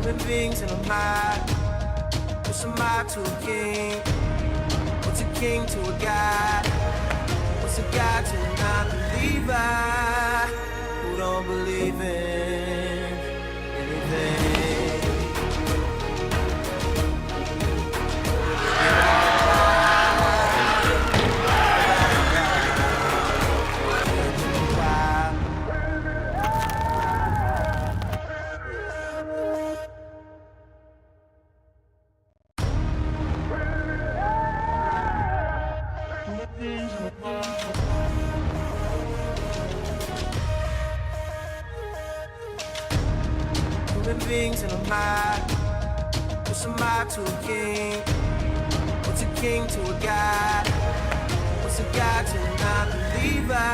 Human beings in a mob. What's a mob to a king? What's a king to a god? What's a god to a non-believer who don't believe in anything? Human beings in a mob. What's a mob to a king? What's a king to a god? What's a god to a non-believer?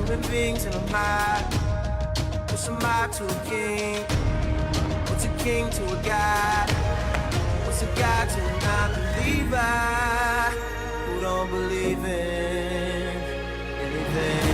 Human beings in a mob. What's a mob to a king? What's a king to a god? What's a god to a non-believer who don't believe in anything?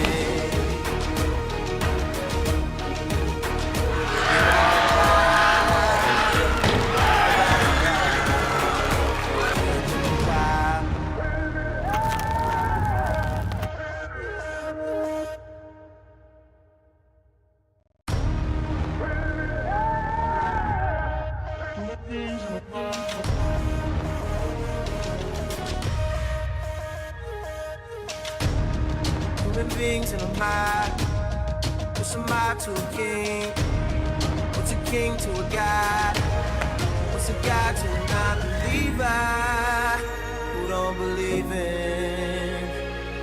Human beings in a mob. What's a mob to a king? What's a king to a god? What's a god to a non-believer who don't believe in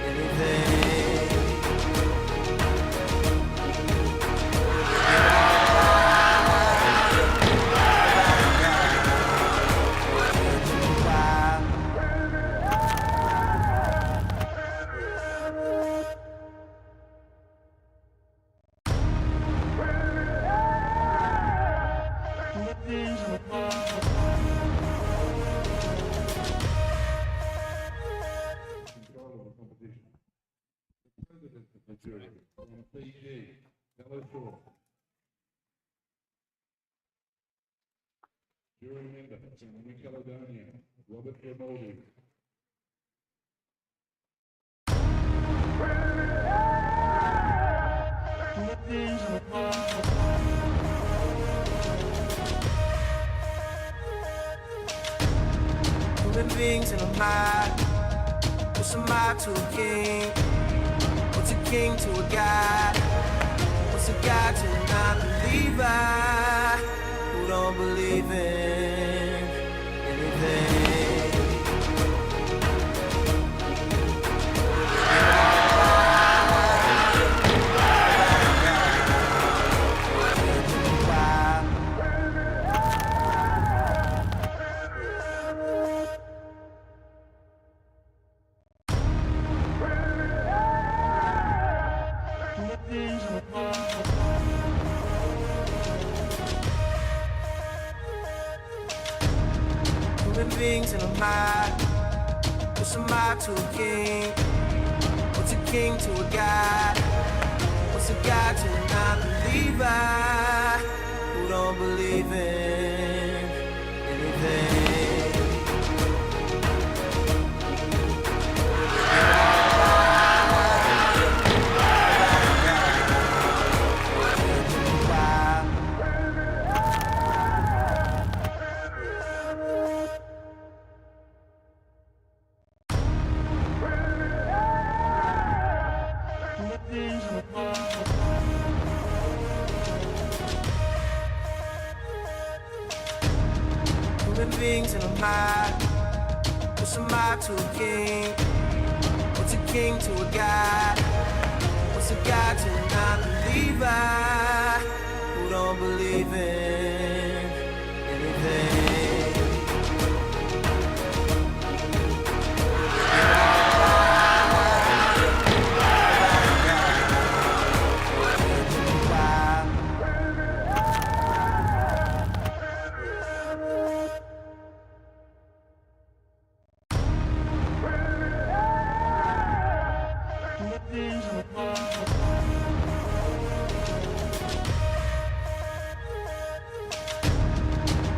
anything? Human beings in a mob. What's a mob to a king? What's a king to a god? What's a god to a non-believer who don't believe in anything? Human beings in a mob. What's a mob to a king? What's a king to a god? What's a god to a non-believer who don't believe in anything? Human beings in a mob. What's a mob to a king? What's a king to a god? What's a god to a non-believer who don't believe in anything?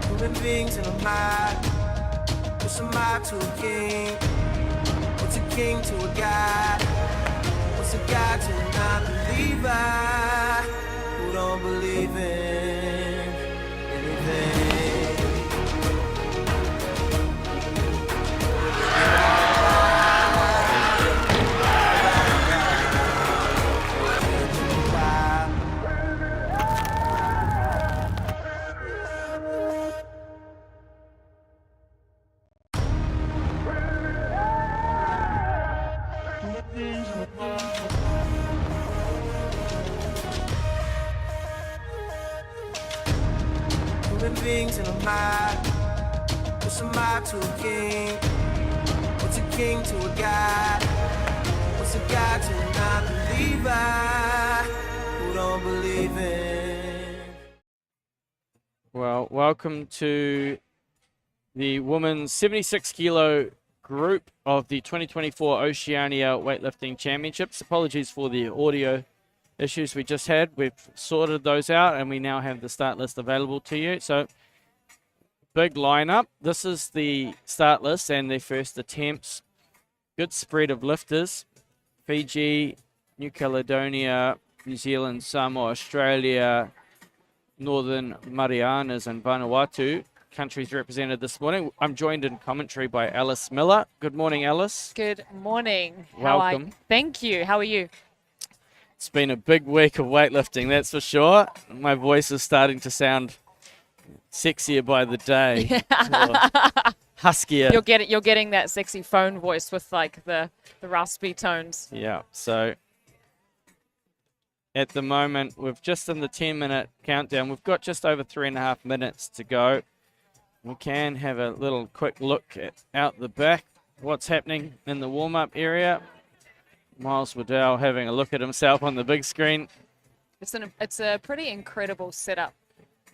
Human beings in a mob. What's a mob to a king? What's a king to a god? What's a god to a non-believer who don't believe in anything? Human beings in a mob. What's a mob to a king? What's a king to a god? What's a god to a non-believer who don't believe in? Well, welcome to the women's 76 kilo group of the 2024 Oceania Weightlifting Championships. Apologies for the audio issues we just had. We've sorted those out and we now have the start list available to you. So big lineup. This is the start list and their first attempts. Good spread of lifters. Fiji, New Caledonia, New Zealand, Samoa, Australia, Northern Marianas and Vanuatu countries represented this morning. I'm joined in commentary by Alice Miller. Good morning, Alice. Good morning. Welcome. Thank you. How are you? It's been a big week of weightlifting, that's for sure. My voice is starting to sound sexier by the day. Huskier. You're getting that sexy phone voice with like the raspy tones. Yeah, so at the moment, we're just in the 10-minute countdown. We've got just over 3.5 minutes to go. We can have a little quick look at out the back, what's happening in the warm-up area. Miles Waddell having a look at himself on the big screen. It's a pretty incredible setup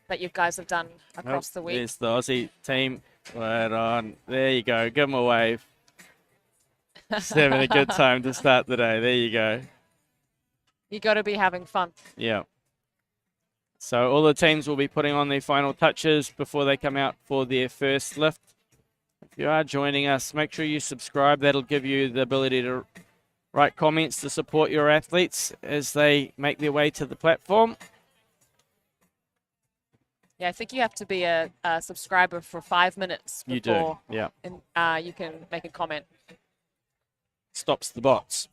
that you guys have done across the week. There's the Aussie team. Right on. There you go. Give them a wave. Just having a good time to start the day. There you go. You got to be having fun. Yeah. So all the teams will be putting on their final touches before they come out for their first lift. If you are joining us, make sure you subscribe. That'll give you the ability to write comments to support your athletes as they make their way to the platform. Yeah, I think you have to be a subscriber for 5 minutes You before do, yeah. you can make a comment. Stops the bots.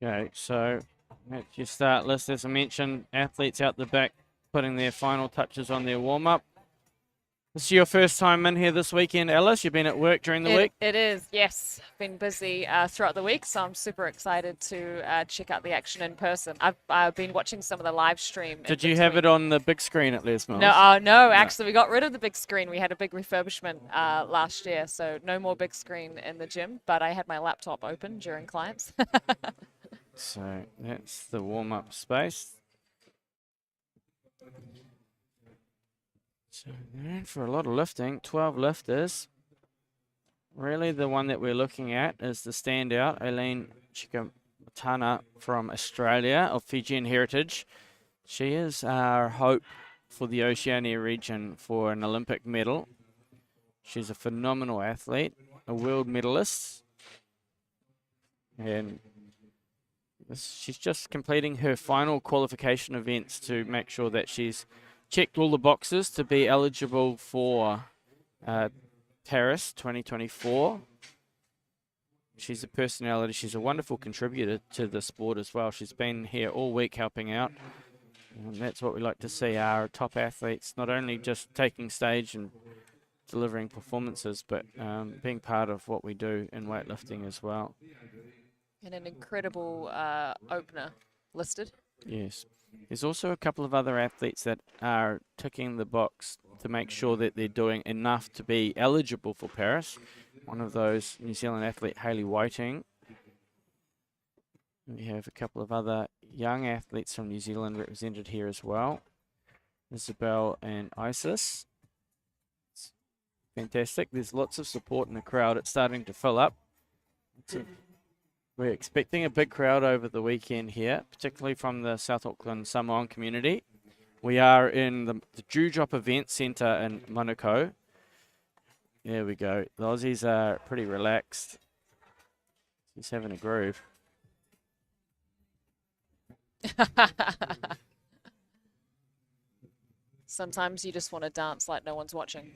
Okay, so that's your start list. As I mentioned, athletes out the back putting their final touches on their warm-up. This is your first time in here this weekend, Alice. You've been at work during the week? It is, yes. Been busy throughout the week, so I'm super excited to check out the action in person. I've been watching some of the live stream. Did you have it on the big screen at Les Mills? No, actually, we got rid of the big screen. We had a big refurbishment last year, so no more big screen in the gym, but I had my laptop open during clients. So that's the warm-up space. So they're in for a lot of lifting, 12 lifters. Really the one that we're looking at is the standout, Aileen Chikamatana from Australia of Fijian heritage. She is our hope for the Oceania region for an Olympic medal. She's a phenomenal athlete, a world medalist. And she's just completing her final qualification events to make sure that she's checked all the boxes to be eligible for Paris 2024. She's a personality. She's a wonderful contributor to the sport as well. She's been here all week helping out. And that's what we like to see, our top athletes, not only just taking stage and delivering performances, but being part of what we do in weightlifting as well. And an incredible opener listed. Yes. There's also a couple of other athletes that are ticking the box to make sure that they're doing enough to be eligible for Paris. One of those, New Zealand athlete Hayley Whiting. We have a couple of other young athletes from New Zealand represented here as well. Isabel and Isis. It's fantastic. There's lots of support in the crowd. It's starting to fill up. We're expecting a big crowd over the weekend here, particularly from the South Auckland Samoan community. We are in the Dewdrop Event Centre in Manukau. There we go. The Aussies are pretty relaxed. He's having a groove. Sometimes you just want to dance like no one's watching.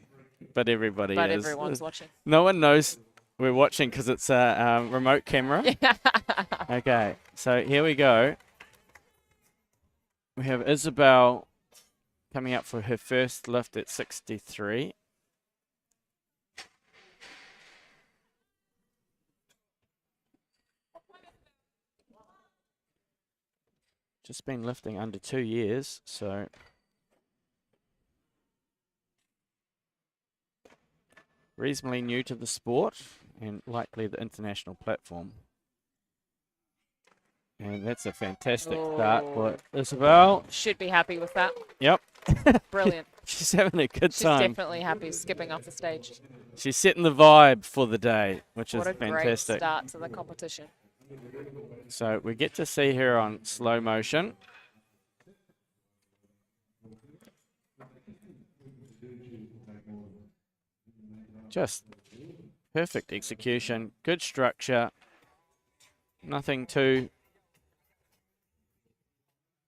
But everybody But is. everyone's watching. No one knows we're watching because it's a remote camera. Okay, so here we go. We have Isabel coming up for her first lift at 63. Just been lifting under 2 years, so reasonably new to the sport and likely the international platform. And that's a fantastic start for Isabel. Should be happy with that. Yep. Brilliant. She's having a good She's time. definitely happy skipping off the stage. She's setting the vibe for the day, which What is a great fantastic. start to the competition. So we get to see her on slow motion. Just perfect execution, good structure, nothing too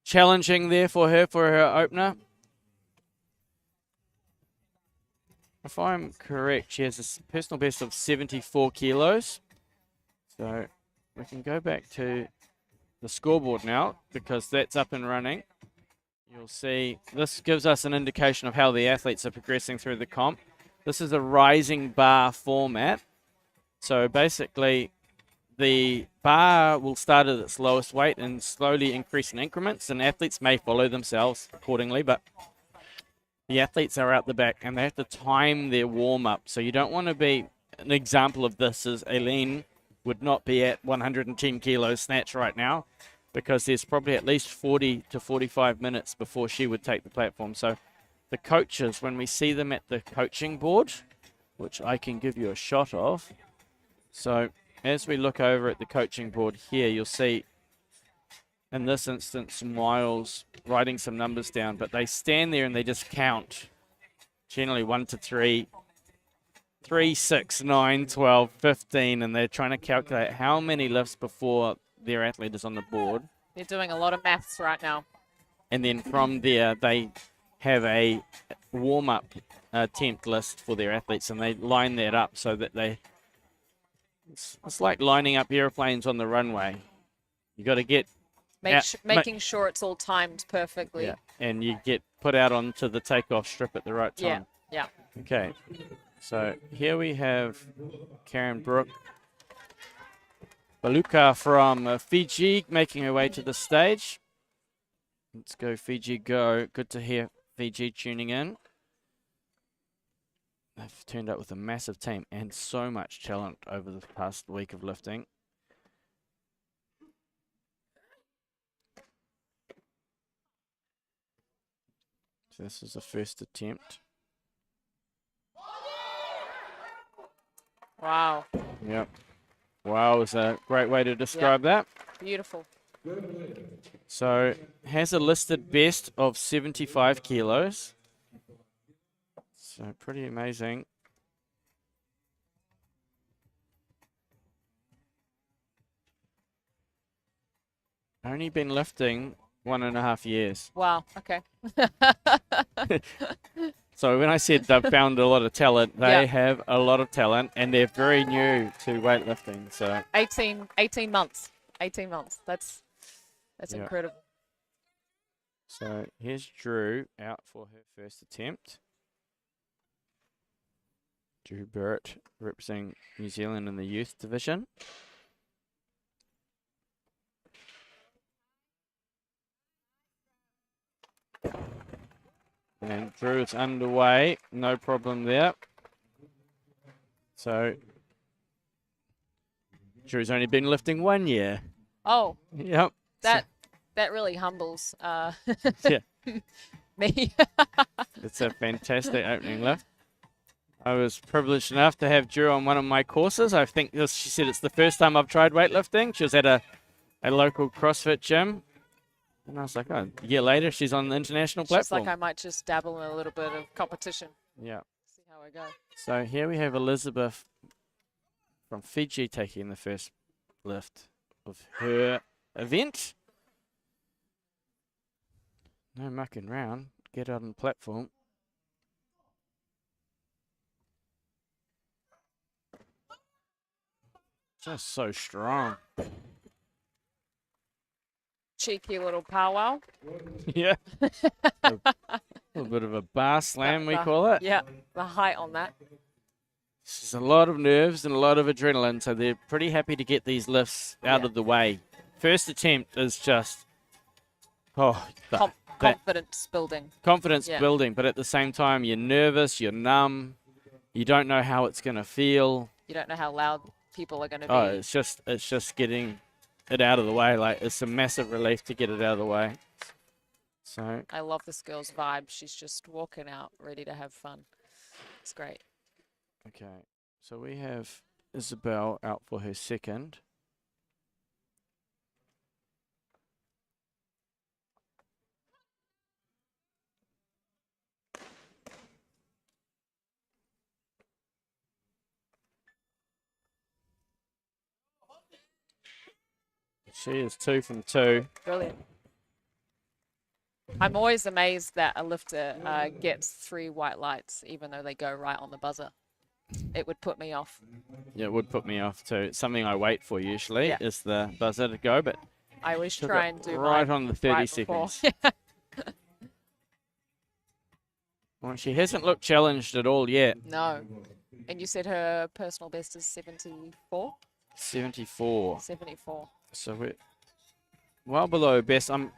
challenging there for her opener. If I'm correct, she has a personal best of 74 kilos. So we can go back to the scoreboard now because that's up and running. You'll see this gives us an indication of how the athletes are progressing through the comp. This is a rising bar format. So basically the bar will start at its lowest weight and slowly increase in increments, and athletes may follow themselves accordingly, but the athletes are out the back and they have to time their warm-up. So you don't want to be, an example of this is Aileen would not be at 110 kilos snatch right now because there's probably at least 40 to 45 minutes before she would take the platform. So the coaches, when we see them at the coaching board, which I can give you a shot of. So as we look over at the coaching board here, you'll see in this instance Miles writing some numbers down, but they stand there and they just count. Generally 1 to 3, 3, 6, 9, 12, 15, and they're trying to calculate how many lifts before their athlete is on the board. They're doing a lot of maths right now. And then from there, they have a warm-up attempt list for their athletes, and they line that up so that it's like lining up airplanes on the runway. You got to get making sure it's all timed perfectly. Yeah, and you get put out onto the takeoff strip at the right time. Yeah. Okay, so here we have Karen Brooke Baluka from Fiji making her way to the stage. Let's go Fiji, go. Good to hear Fiji tuning in. They've turned up with a massive team and so much talent over the past week of lifting. So this is the first attempt. Wow. Yep. Wow is a great way to describe that. Beautiful. So has a listed best of 75 kilos. So pretty amazing. Only been lifting 1.5 years. Wow. Okay. So when I said they've found a lot of talent, they have a lot of talent and they're very new to weightlifting. So 18 months. 18 months. That's incredible. So here's Drew out for her first attempt. Drew Burrett representing New Zealand in the youth division. And Drew is underway, no problem there. So Drew's only been lifting 1 year. Oh. Yep. That really humbles Yeah. me. It's a fantastic opening lift. I was privileged enough to have Drew on one of my courses. I think she said it's the first time I've tried weightlifting. She was at a local CrossFit gym. And I was like, oh, a year later, she's on the international platform. She's like, I might just dabble in a little bit of competition. Yeah. See how I go. So here we have Elizabeth from Fiji taking the first lift of her event. No mucking around. Get out on the platform. Just so strong. Cheeky little powwow. Yeah. A little bit of a bar slam, we call it. Yeah, the height on that. There's a lot of nerves and a lot of adrenaline, so they're pretty happy to get these lifts out of the way. First attempt is just, confidence building. Confidence building, but at the same time, you're nervous, you're numb, you don't know how it's going to feel. You don't know how loud people are going to be. Oh, it's just getting it out of the way. Like, it's a massive relief to get it out of the way. So I love this girl's vibe. She's just walking out, ready to have fun. It's great. okay, so we have Isabel out for her second. She is 2 from 2. Brilliant. I'm always amazed that a lifter gets 3 white lights, even though they go right on the buzzer. It would put me off. Yeah, it would put me off too. It's something I wait for usually, is the buzzer to go, but I always try and do right mine on the 30 right seconds. before. Well, she hasn't looked challenged at all yet. No. And you said her personal best is 74? 74. 74. So we're well below best. I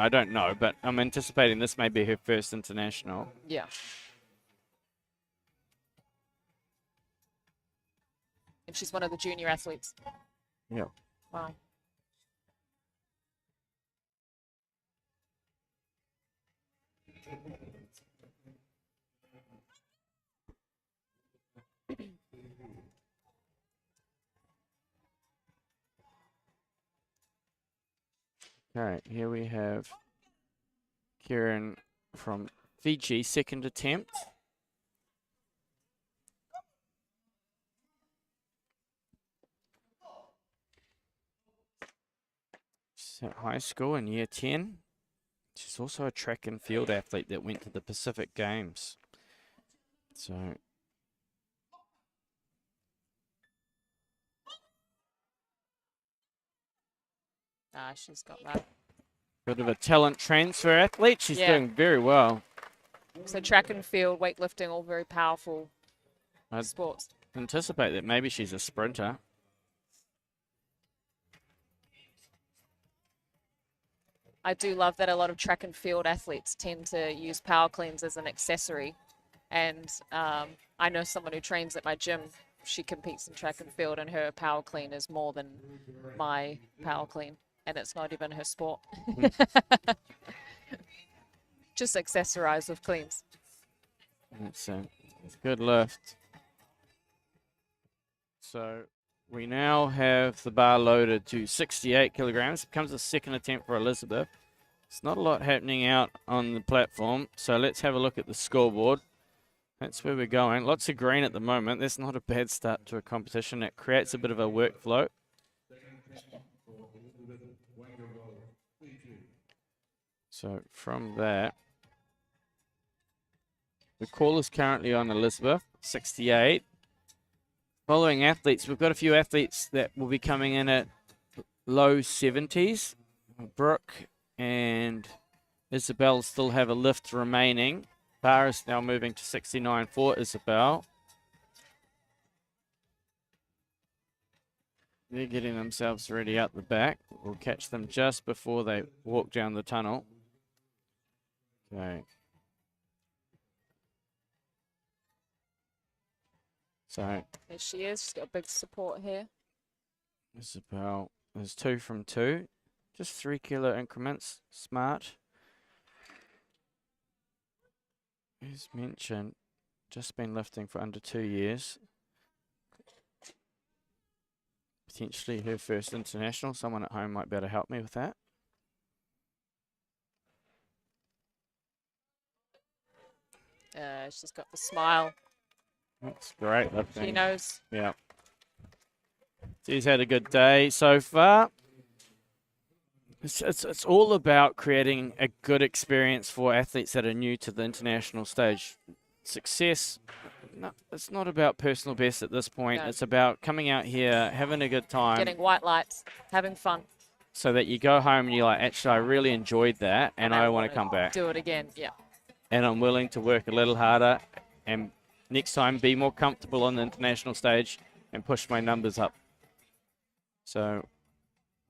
don't know, but I'm anticipating this may be her first international. Yeah. And she's one of the junior athletes. Yeah. Wow. All right, here we have Kieran from Fiji, second attempt. She's at high school in year 10. She's also a track and field athlete that went to the Pacific Games. So She's got that. bit of a talent transfer athlete. She's doing very well. So track and field, weightlifting, all very powerful I'd sports. anticipate that maybe she's a sprinter. I do love that a lot of track and field athletes tend to use power cleans as an accessory. And I know someone who trains at my gym. She competes in track and field, and her power clean is more than my power clean. And it's not even her sport. Just accessorize with cleans. That's a good lift. So we now have the bar loaded to 68 kilograms. It becomes a second attempt for Elizabeth. It's not a lot happening out on the platform, so let's have a look at the scoreboard. That's where we're going. Lots of green at the moment. That's not a bad start to a competition. It creates a bit of a workflow. So from that, the call is currently on Elizabeth, 68. Following athletes, we've got a few athletes that will be coming in at low 70s. Brooke and Isabel still have a lift remaining. Bar is now moving to 69 for Isabel. They're getting themselves ready out the back. We'll catch them just before they walk down the tunnel. Okay. So There she is. She's got a big support here. Isabel is 2 from 2. Just 3 kilo increments. Smart. As mentioned, just been lifting for under 2 years. Potentially her first international. Someone at home might be able to help me with that. She's got the smile. That's great lifting. She knows. Yeah. She's had a good day so far. It's all about creating a good experience for athletes that are new to the international stage. Success, no, it's not about personal best at this point. No. It's about coming out here, having a good time. Getting white lights, having fun. So that you go home and you're like, actually, I really enjoyed that, and I want to come back. Do it again, yeah. And I'm willing to work a little harder and next time be more comfortable on the international stage and push my numbers up. So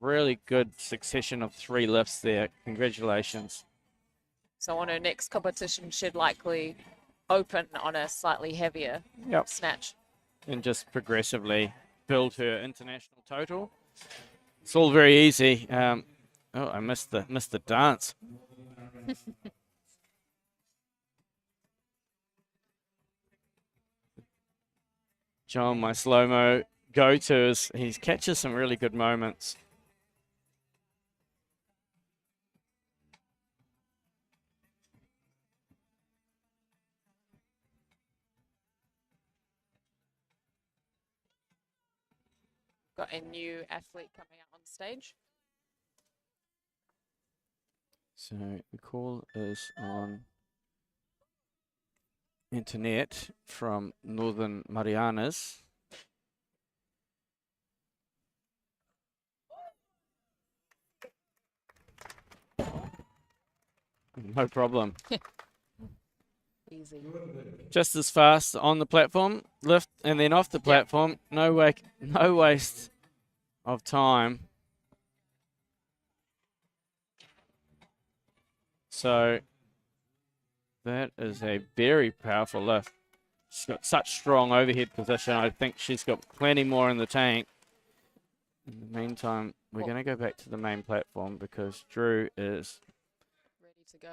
really good succession of 3 lifts there. Congratulations. So on her next competition, she'd likely open on a slightly heavier snatch. And just progressively build her international total. It's all very easy. Oh, I missed the dance. John, my slow-mo go-tos, he catches some really good moments. Got a new athlete coming out on stage. So the call is on internet from Northern Marianas. No problem. Easy. Just as fast on the platform, lift, and then off the platform. No waste of time. So that is a very powerful lift. She's got such strong overhead position. I think she's got plenty more in the tank. In the meantime, we're going to go back to the main platform because Drew is Ready to go.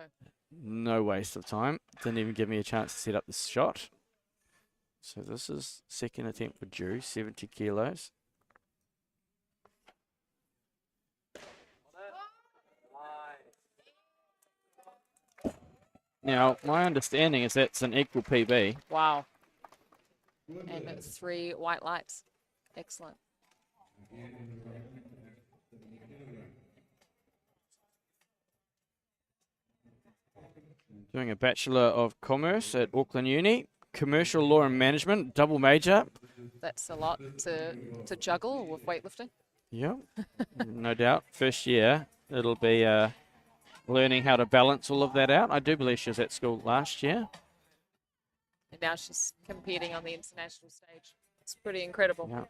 no waste of time. Didn't even give me a chance to set up the shot. So this is second attempt for Drew, 70 kilos. Now, my understanding is that's an equal PB. Wow. And 3 white lights. Excellent. Doing a Bachelor of Commerce at Auckland Uni. Commercial Law and Management, double major. That's a lot to juggle with weightlifting. Yep, no doubt. First year, it'll be learning how to balance all of that out. I do believe she was at school last year. And now she's competing on the international stage. It's pretty incredible. Yeah.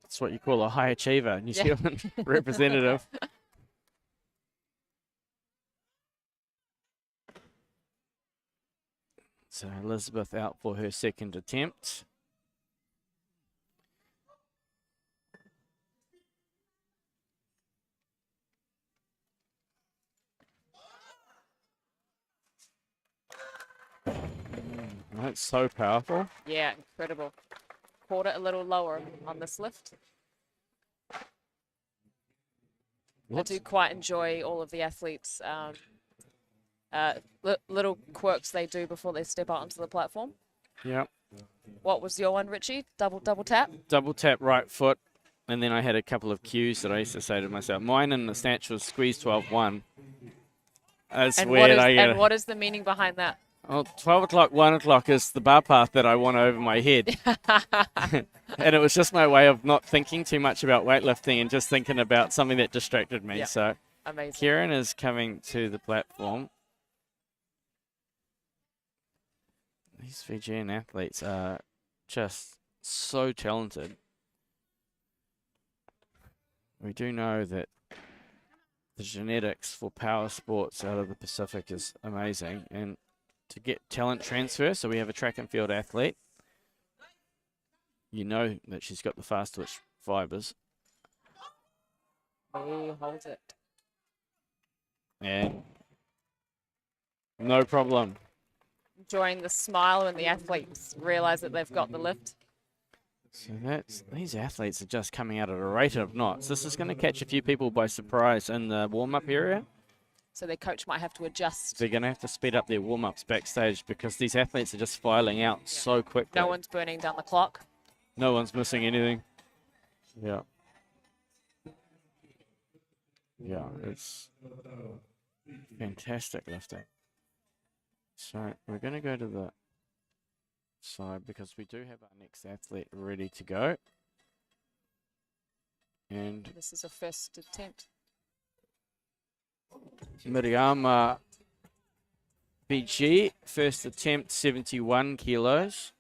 That's what you call a high achiever, New Zealand representative. So Elizabeth out for her second attempt. That's so powerful. Yeah, incredible. Caught it a little lower on this lift. I do quite enjoy all of the athletes' little quirks they do before they step out onto the platform. Yep. What was your one, Richie? Double tap? Double tap right foot. And then I had a couple of cues that I used to say to myself. Mine in the snatch was squeeze 12-1. That's And weird. what is the meaning behind that? Well, 12 o'clock, 1 o'clock is the bar path that I want over my head. And it was just my way of not thinking too much about weightlifting and just thinking about something that distracted me. Yep. So Amazing. Kieran is coming to the platform. These Fijian athletes are just so talented. We do know that the genetics for power sports out of the Pacific is amazing. And to get talent transfer, so we have a track and field athlete. You know that she's got the fast twitch fibers. Oh, hold it. And no problem. Enjoying the smile when the athletes realize that they've got the lift. So these athletes are just coming out at a rate of knots. This is going to catch a few people by surprise in the warm-up area. So their coach might have to adjust. They're going to have to speed up their warm-ups backstage because these athletes are just filing out so quickly. No one's burning down the clock. No one's missing anything. Yeah. Yeah, it's fantastic lifting. So we're going to go to the side because we do have our next athlete ready to go. And This is a first attempt. Miriam Fiji, first attempt, 71 kilos.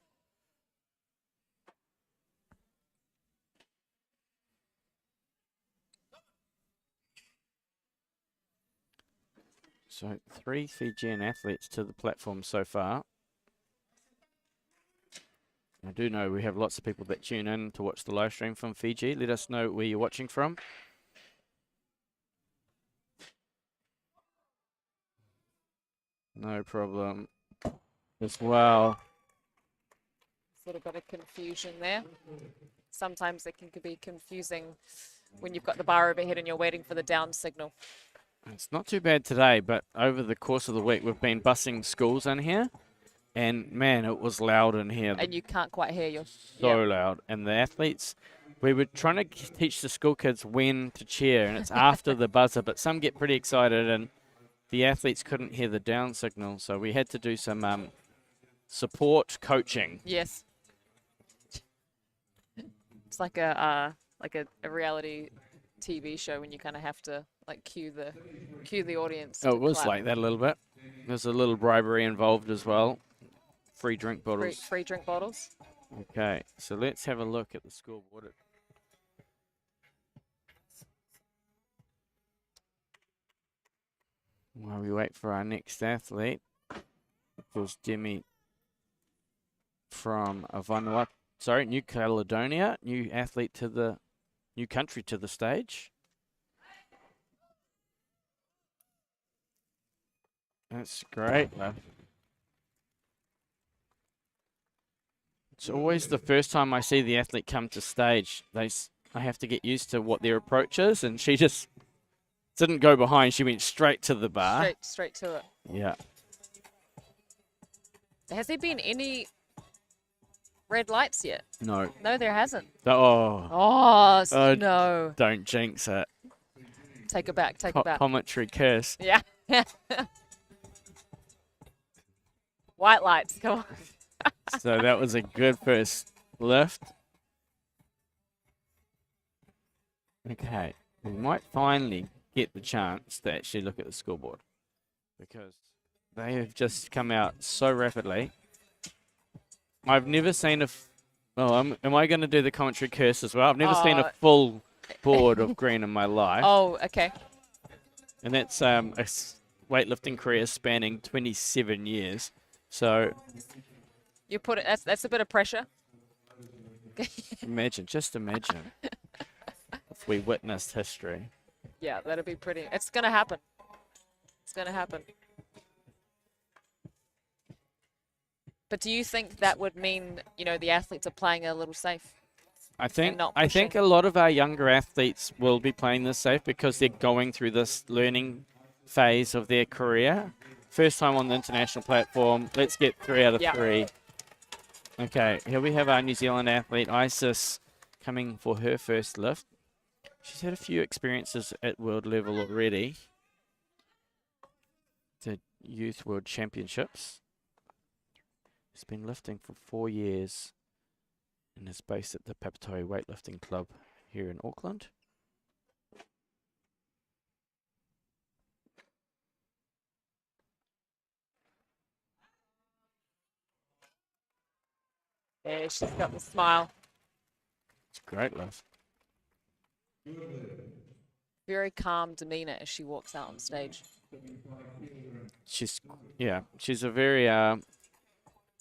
So 3 Fijian athletes to the platform so far. I do know we have lots of people that tune in to watch the live stream from Fiji. Let us know where you're watching from. No problem as well. A little bit of confusion there. Sometimes it can be confusing when you've got the bar overhead and you're waiting for the down signal. It's not too bad today, but over the course of the week, we've been busing schools in here. And, man, it was loud in here. And you can't quite hear your... So loud. And the athletes, we were trying to teach the school kids when to cheer, and it's after the buzzer, but some get pretty excited, and the athletes couldn't hear the down signal, so we had to do some support coaching. Yes. It's like a reality TV show when you kind of have to Like cue the audience. Oh, to it was clap. like that a little bit. There's a little bribery involved as well. Free drink bottles. Free drink bottles. Okay, so let's have a look at the scoreboard. While we wait for our next athlete, of course, Demi from New Caledonia, new athlete to the new country to the stage. That's great, love. It's always the first time I see the athlete come to stage. I have to get used to what their approach is, and she just didn't go behind. She went straight to the bar. Straight to it. Yeah. Has there been any red lights yet? No. No, there hasn't. Oh. Oh, no. Don't jinx it. Take it back. Take it back. Commentary curse. Yeah. White lights. Come on. So that was a good first lift. Okay. We might finally get the chance to actually look at the scoreboard, because they have just come out so rapidly. I've never seen am I going to do the commentary curse as well? I've never seen a full board of green in my life. Oh, okay. And that's a weightlifting career spanning 27 years. So You put it. That's a bit of pressure. just imagine if we witnessed history. Yeah, that'd be pretty. It's gonna happen. It's gonna happen. But do you think that would mean, the athletes are playing a little safe? I think not I think a lot of our younger athletes will be playing this safe because they're going through this learning phase of their career. First time on the international platform. Let's get 3 out of 3. Okay, here we have our New Zealand athlete, Isis, coming for her first lift. She's had a few experiences at world level already. The Youth World Championships. She's been lifting for 4 years and is based at the Papatoe Weightlifting Club here in Auckland. Yeah, she's got the smile. It's a great lift. Very calm demeanor as she walks out on stage. She's a very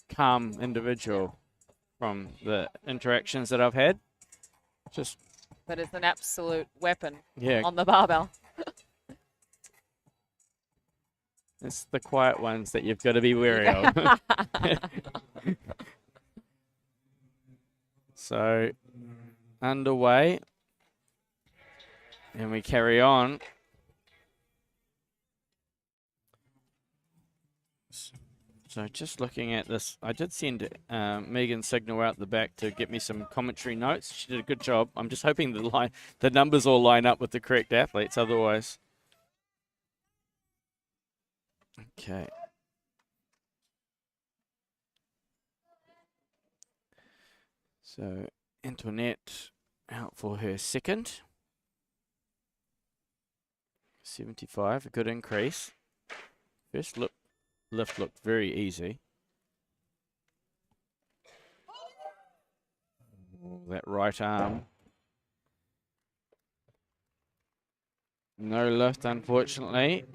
calm individual from the interactions that I've had. But it's an absolute weapon Yeah. on the barbell. It's the quiet ones that you've got to be wary of. So, underway. And we carry on. So just looking at this, I did send Megan Signal out the back to get me some commentary notes. She did a good job. I'm just hoping the numbers all line up with the correct athletes, otherwise. Okay. So Antoinette out for her second. 75, a good increase. First lift looked very easy. Oh, that right arm. No lift, unfortunately.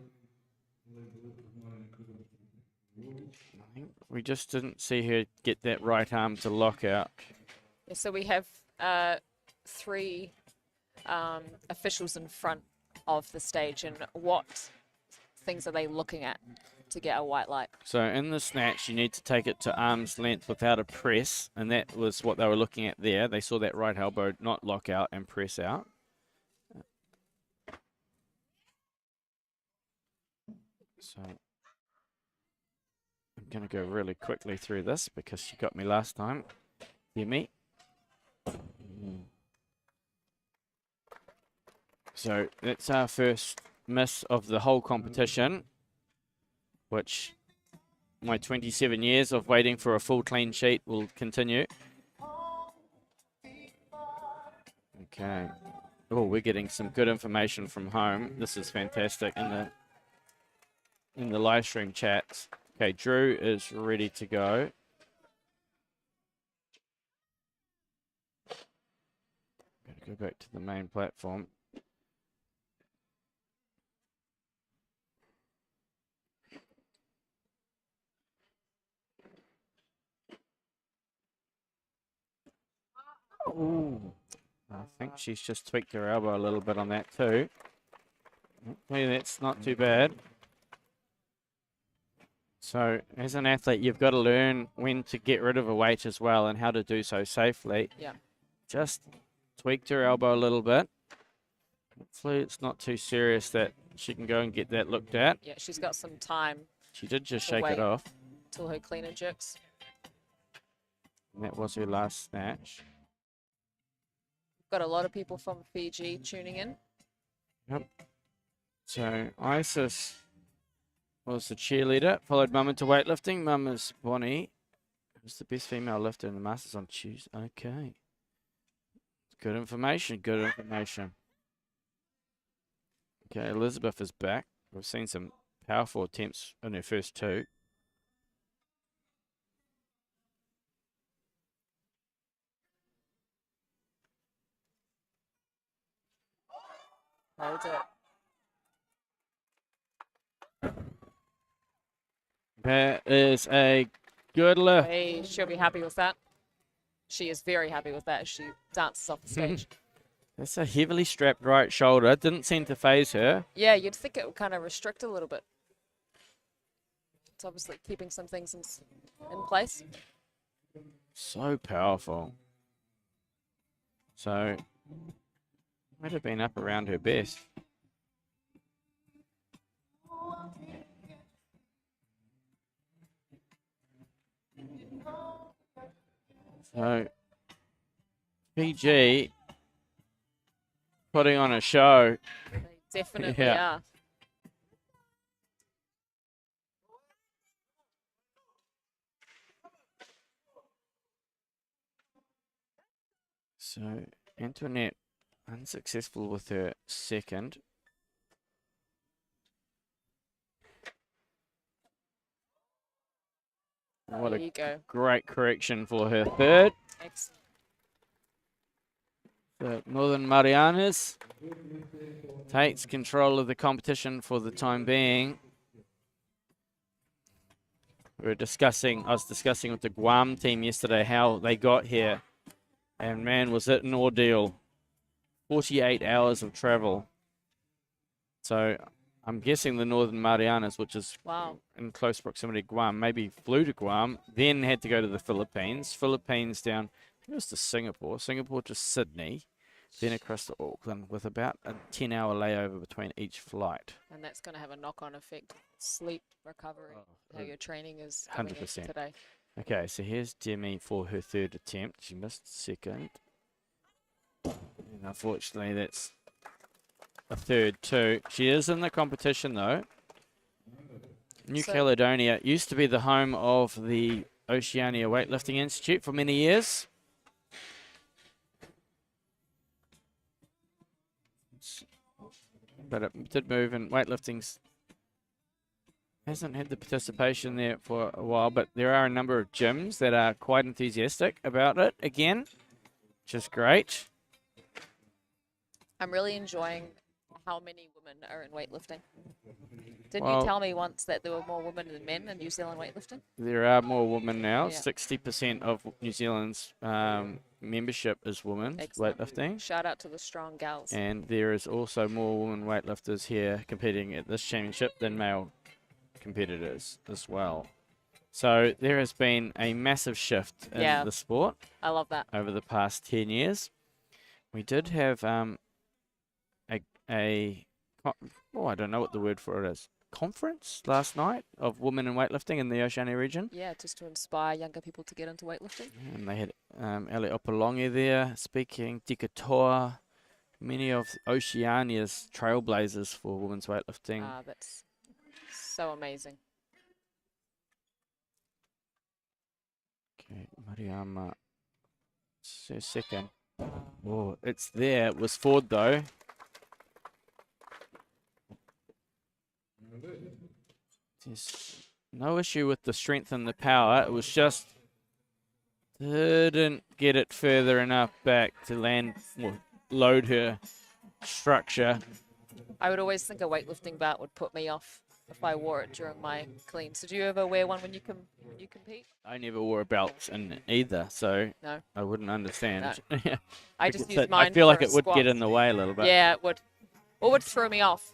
I think we just didn't see her get that right arm to lock out. Yeah, so we have 3 officials in front of the stage, and what things are they looking at to get a white light? So in the snatch, you need to take it to arm's length without a press, and that was what they were looking at there. They saw that right elbow not lock out and press out. So I'm going to go really quickly through this because she got me last time. Hear me? So that's our first miss of the whole competition, which my 27 years of waiting for a full clean sheet will continue. Okay. Oh, we're getting some good information from home. This is fantastic in the live stream chats. Okay, Drew is ready to go. Gotta go back to the main platform. Ooh. I think she's just tweaked her elbow a little bit on that too. Okay, that's not too bad. So as an athlete, you've got to learn when to get rid of a weight as well and how to do so safely. Yeah. Just tweaked her elbow a little bit. Hopefully it's not too serious that she can go and get that looked at. Yeah, she's got some time She did just to shake it wait off. till her cleaner jerks. And that was her last snatch. Got a lot of people from Fiji tuning in. Yep. So Isis was the cheerleader, followed Mum into weightlifting. Mum is Bonnie, who's the best female lifter in the Masters on Tuesday. Okay. Good information, good information. Okay, Elizabeth is back. We've seen some powerful attempts in her first two. Hold it. That is a good lift. Hey, she'll be happy with that. She is very happy with that as she dances off the stage. That's a heavily strapped right shoulder. Didn't seem to phase her. Yeah, you'd think it would kind of restrict a little bit. It's obviously keeping some things in place. So powerful. So, might have been up around her best. So, PG putting on a show. They definitely Yeah. are. So, Antoinette unsuccessful with her second. What There a you go. great correction for her third. Excellent. The Northern Marianas takes control of the competition for the time being. I was discussing with the Guam team yesterday how they got here. And man, was it an ordeal. 48 hours of travel. So I'm guessing the Northern Marianas, which is Wow. in close proximity to Guam, maybe flew to Guam, then had to go to the Philippines. Philippines down, I think it was to Singapore. Singapore to Sydney, then across to Auckland with about a 10-hour layover between each flight. And that's going to have a knock-on effect. Sleep, recovery, how your training is coming in 100%. today. Okay, so here's Demi for her third attempt. She missed second. And unfortunately, that's a third too. She is in the competition though. New Caledonia used to be the home of the Oceania Weightlifting Institute for many years. But it did move, and weightlifting's hasn't had the participation there for a while, but there are a number of gyms that are quite enthusiastic about it again, which is great. I'm really enjoying how many women are in weightlifting. Didn't Well, you tell me once that there were more women than men in New Zealand weightlifting? There are more women now. Yeah. 60% of New Zealand's membership is women Excellent. weightlifting. Shout out to the strong gals. And there is also more women weightlifters here competing at this championship than male competitors as well. So there has been a massive shift in Yeah. the sport I love that. over the past 10 years. We did have I don't know what the word for it is, conference last night of women in weightlifting in the Oceania region. Yeah, just to inspire younger people to get into weightlifting. And they had Ali Opolongi there speaking, Tika Toa, many of Oceania's trailblazers for women's weightlifting. That's so amazing. Okay, Mariama, second. Oh, it's there. It was forward though. There's no issue with the strength and the power. It was just didn't get it further enough back to land or load her structure. I would always think a weightlifting belt would put me off if I wore it during my cleans. Did you ever wear one when you compete? I never wore a belt in either, so No. I wouldn't understand. No. I just Because use mine. I feel like for it would squats. get in the way a little bit. Yeah, it would. Or would throw me off.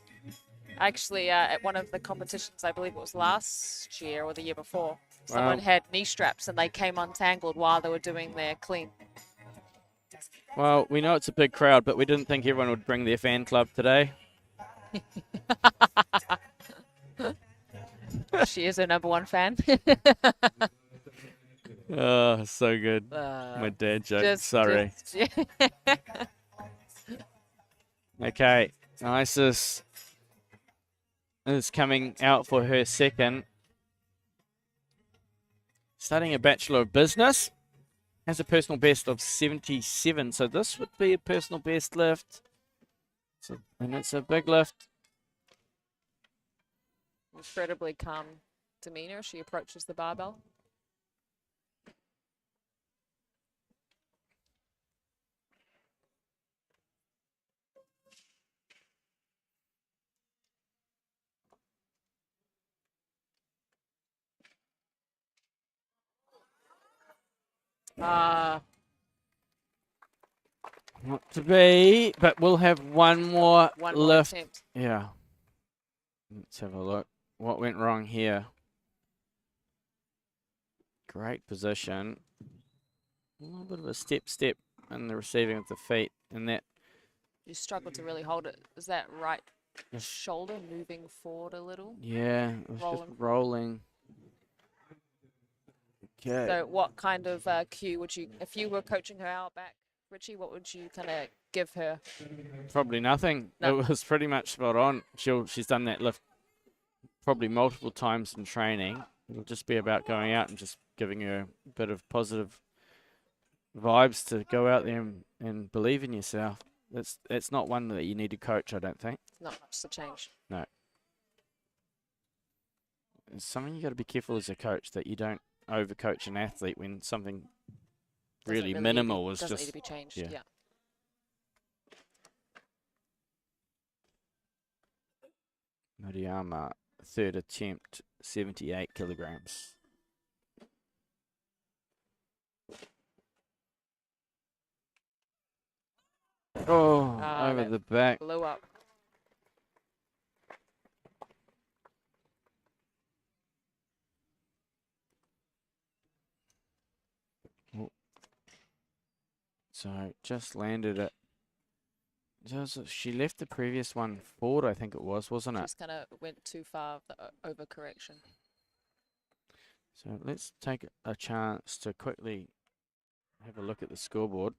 Actually, at one of the competitions, I believe it was last year or the year before, someone had knee straps and they came untangled while they were doing their clean. Well, we know it's a big crowd, but we didn't think everyone would bring their fan club today. She is her #1 fan. Oh, so good. My dad joke. Sorry. Okay. Isis is coming out for her second. Studying a Bachelor of Business. Has a personal best of 77. So this would be a personal best lift. And it's a big lift. Incredibly calm demeanor as she approaches the barbell. Not to be, but we'll have one more lift. Attempt. Yeah. Let's have a look. What went wrong here? Great position. A little bit of a step in the receiving of the feet, and that You struggle to really hold it. Is that right shoulder moving forward a little? yeah, it was just rolling. Okay. So what kind of cue would you, if you were coaching her out back, Richie, what would you kind of give her? Probably nothing. No. It was pretty much spot on. She's done that lift probably multiple times in training. It'll just be about going out and just giving her a bit of positive vibes to go out there and believe in yourself. That's not one that you need to coach, I don't think. Not much to change. No. It's something you got to be careful as a coach that you don't overcoach an athlete when something really minimal is doesn't just need to be changed. yeah. Yeah. Murayama, third attempt, 78 kilograms. Oh, over the back. Blew up. So just landed it. She left the previous one forward, I think it was, wasn't it? Just kind of went too far of the overcorrection. So let's take a chance to quickly have a look at the scoreboard.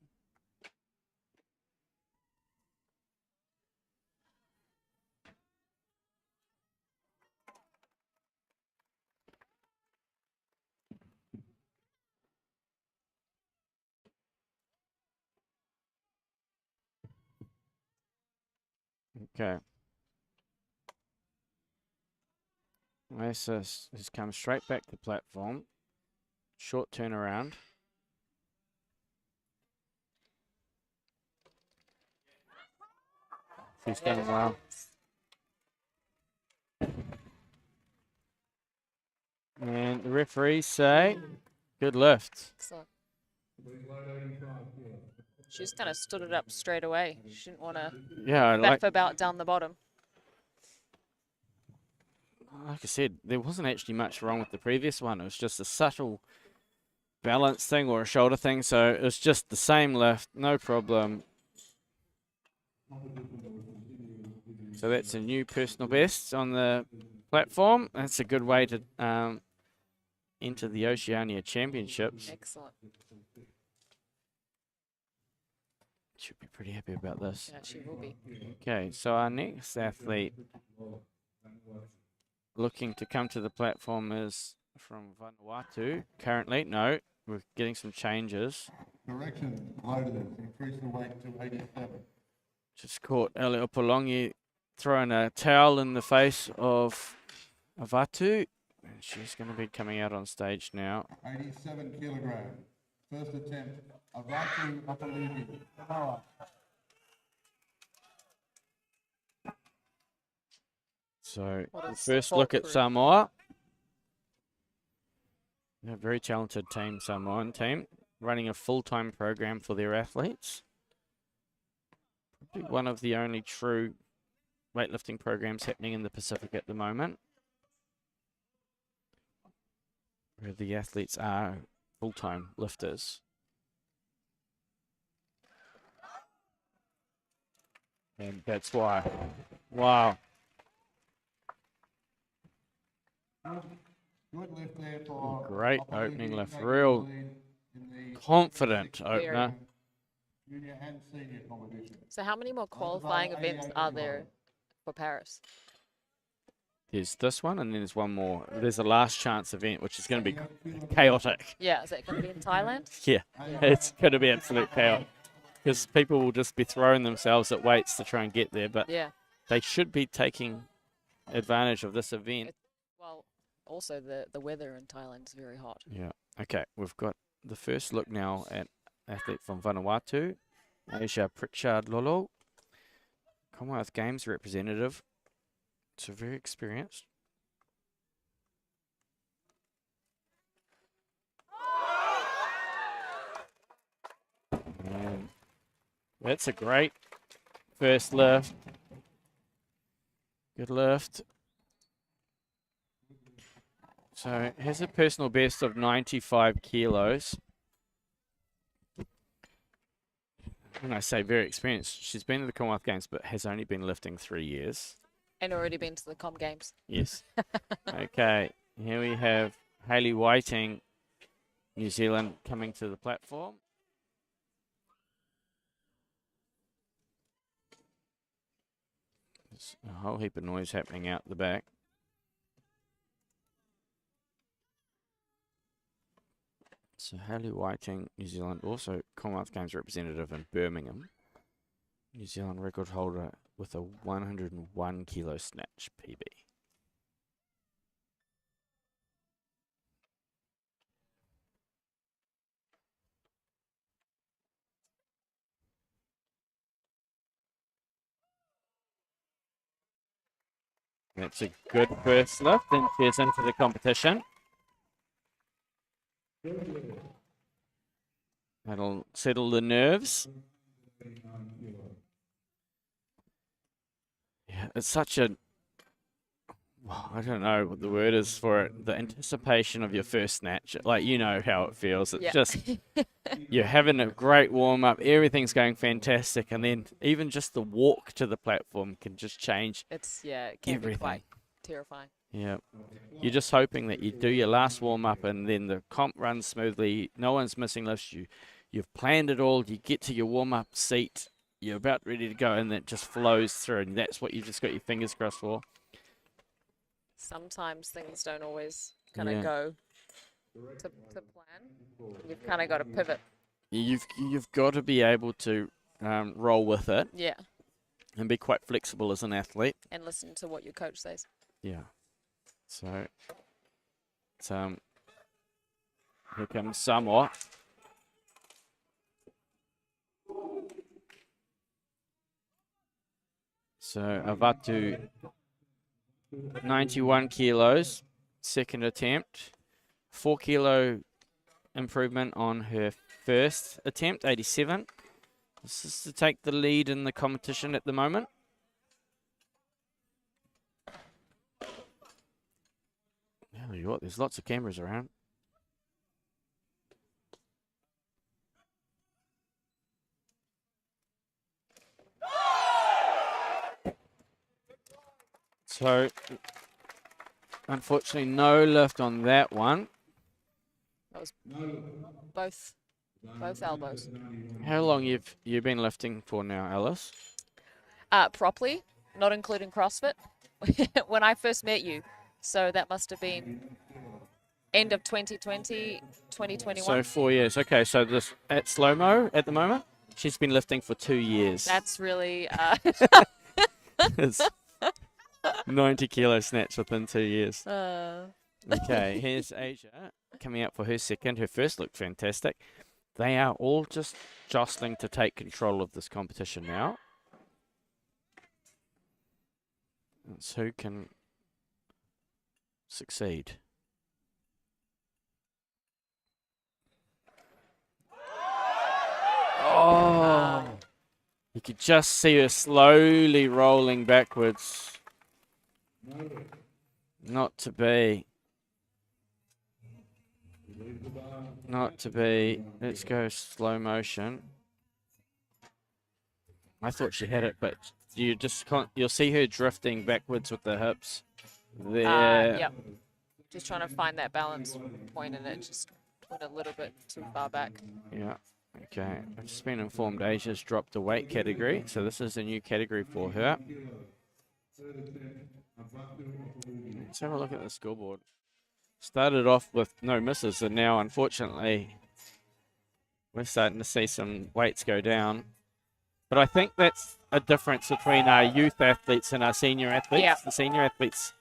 Okay. Isis has come straight back to platform. Short turnaround. She's done well. And the referees say, good lift. Excellent. She just kind of stood it up straight away. She didn't want to faff about down the bottom. Like I said, there wasn't actually much wrong with the previous one. It was just a subtle balance thing or a shoulder thing. So it was just the same lift, no problem. So that's a new personal best on the platform. That's a good way to enter the Oceania Championships. Excellent. Should be pretty happy about this. Yeah, she will be. Okay, so our next athlete looking to come to the platform is from Vanuatu currently. No, we're getting some changes. Correction, loaded. Increase the weight to 87. Just caught Elio Polongi throwing a towel in the face of Avatu. And she's going to be coming out on stage now. 87 kilograms. First attempt. Avatu Apaligi. Samoa. So What the is the first fault look at crew? Samoa. A very talented team, Samoan team, running a full-time program for their athletes. Probably one of the only true weightlifting programs happening in the Pacific at the moment, where the athletes are full-time lifters. And that's why. Wow. Good lift there for Great Apaligi, opening lift. taking Real the lead in the confident opener. junior and senior competition. So how many more qualifying events are there for Paris? There's this one, and then there's one more. There's a last chance event, which is going to be chaotic. Yeah, is it going to be in Thailand? Yeah, it's going to be absolute chaos. Because people will just be throwing themselves at weights to try and get there, but Yeah. they should be taking advantage of this event. Well, also the weather in Thailand is very hot. Yeah. Okay, we've got the first look now at athlete from Vanuatu, Asia Pritchard Lolo, Commonwealth Games representative. So very experienced. And that's a great first lift. Good lift. So has a personal best of 95 kilos. When I say very experienced, she's been to the Commonwealth Games, but has only been lifting 3 years. And already been to the Com Games. Yes. Okay, here we have Hayley Whiting, New Zealand, coming to the platform. There's a whole heap of noise happening out the back. So Hayley Whiting, New Zealand, also Commonwealth Games representative in Birmingham. New Zealand record holder with a 101 kilo snatch PB. That's a good first lift, and she's into the competition. That'll settle the nerves. Yeah, it's such a, well, I don't know what the word is for it. The anticipation of your first snatch, like, you know how it feels. It's Yeah. just, you're having a great warm up, everything's going fantastic, and then even just the walk to the platform can just change It can be quite everything. terrifying. Yeah. You're just hoping that you do your last warm up and then the comp runs smoothly. No one's missing lifts. You've planned it all. You get to your warm up seat. You're about ready to go, and that just flows through. And that's what you've just got your fingers crossed for. Sometimes things don't always kind of Yeah. go to plan. You've kind of got to pivot. You've got to be able to roll with it Yeah. and be quite flexible as an athlete. And listen to what your coach says. Yeah. So, it's, here comes Samoa. So Avatu, 91 kilos, second attempt. 4 kilo improvement on her first attempt, 87. This is to take the lead in the competition at the moment. Tell you what, there's lots of cameras around. So, unfortunately, no lift on that one. That was both elbows. How long you've you been lifting for now, Alice? Properly, not including CrossFit, when I first met you. So that must have been End of 2020, 2021. So 4 years. Okay, so this at slow-mo at the moment, she's been lifting for 2 years. That's really It's 90 kilo snatch within 2 years. Okay, here's Asia coming up for her second. Her first looked fantastic. They are all just jostling to take control of this competition now. It's who can succeed. Oh, you could just see her slowly rolling backwards. Not to be. Not to be. Let's go slow motion. I thought she had it, but you just can't. You'll see her drifting backwards with the hips. There. Yep. Just trying to find that balance point, and it just went a little bit too far back. Yeah. Okay. I've just been informed Asia's dropped a weight category, so this is a new category for her. Let's have a look at the scoreboard. Started off with no misses, and now, unfortunately, we're starting to see some weights go down. But I think that's a difference between our youth athletes and our senior athletes. Yeah. The senior athletes,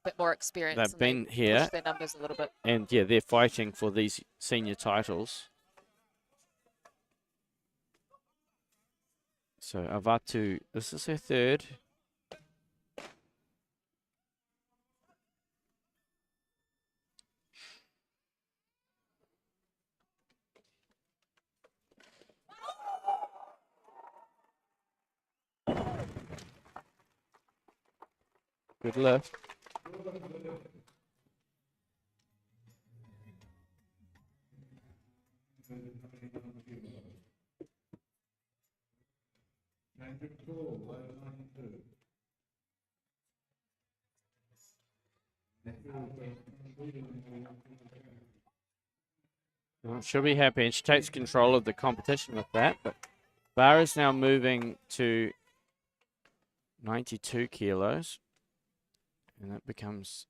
A bit more experience. they've and been they here, push their numbers a little bit. and yeah, they're fighting for these senior titles. So Avatu, this is her third. Good lift. Well, she'll be happy, and she takes control of the competition with that. But bar is now moving to 92 kilos, and that becomes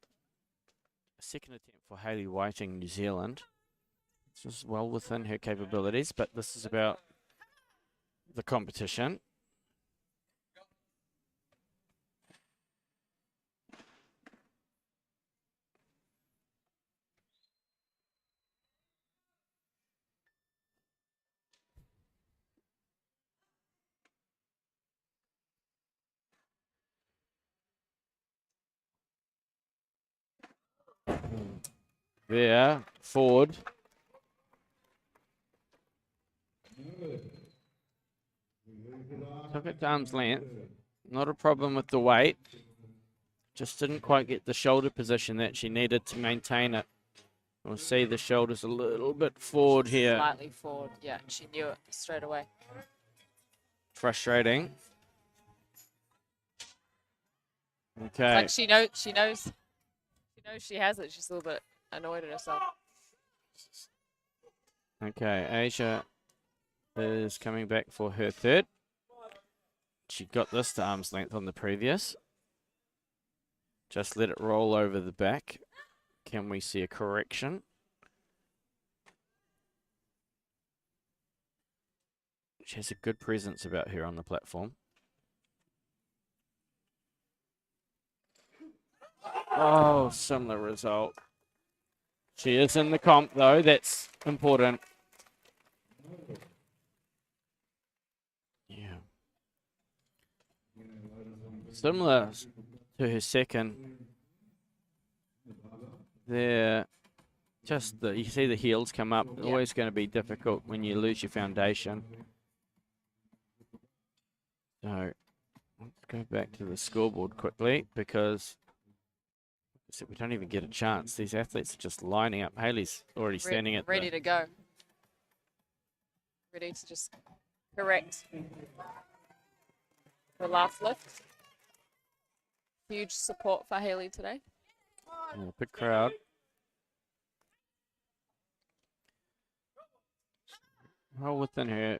a second attempt for Hayley Whiting, New Zealand. This is well within her capabilities, but this is about the competition. There, forward. Took it to arm's length. Not a problem with the weight. Just didn't quite get the shoulder position that she needed to maintain it. We'll see the shoulders a little bit forward here. Slightly forward. Yeah, she knew it straight away. Frustrating. Okay. Like she knows she has it. She's a little bit annoyed at herself. Okay, Asia is coming back for her third. She got this to arm's length on the previous. Just let it roll over the back. Can we see a correction? She has a good presence about her on the platform. Oh, similar result. She is in the comp, though. That's important. Yeah. Similar to her second. There. Just you see the heels come up. Yeah. Always going to be difficult when you lose your foundation. So, let's go back to the scoreboard quickly because we don't even get a chance. These athletes are just lining up. Hayley's already standing at ready to go. Ready to just correct the last lift. Huge support for Hayley today. Yeah, big crowd. Well within her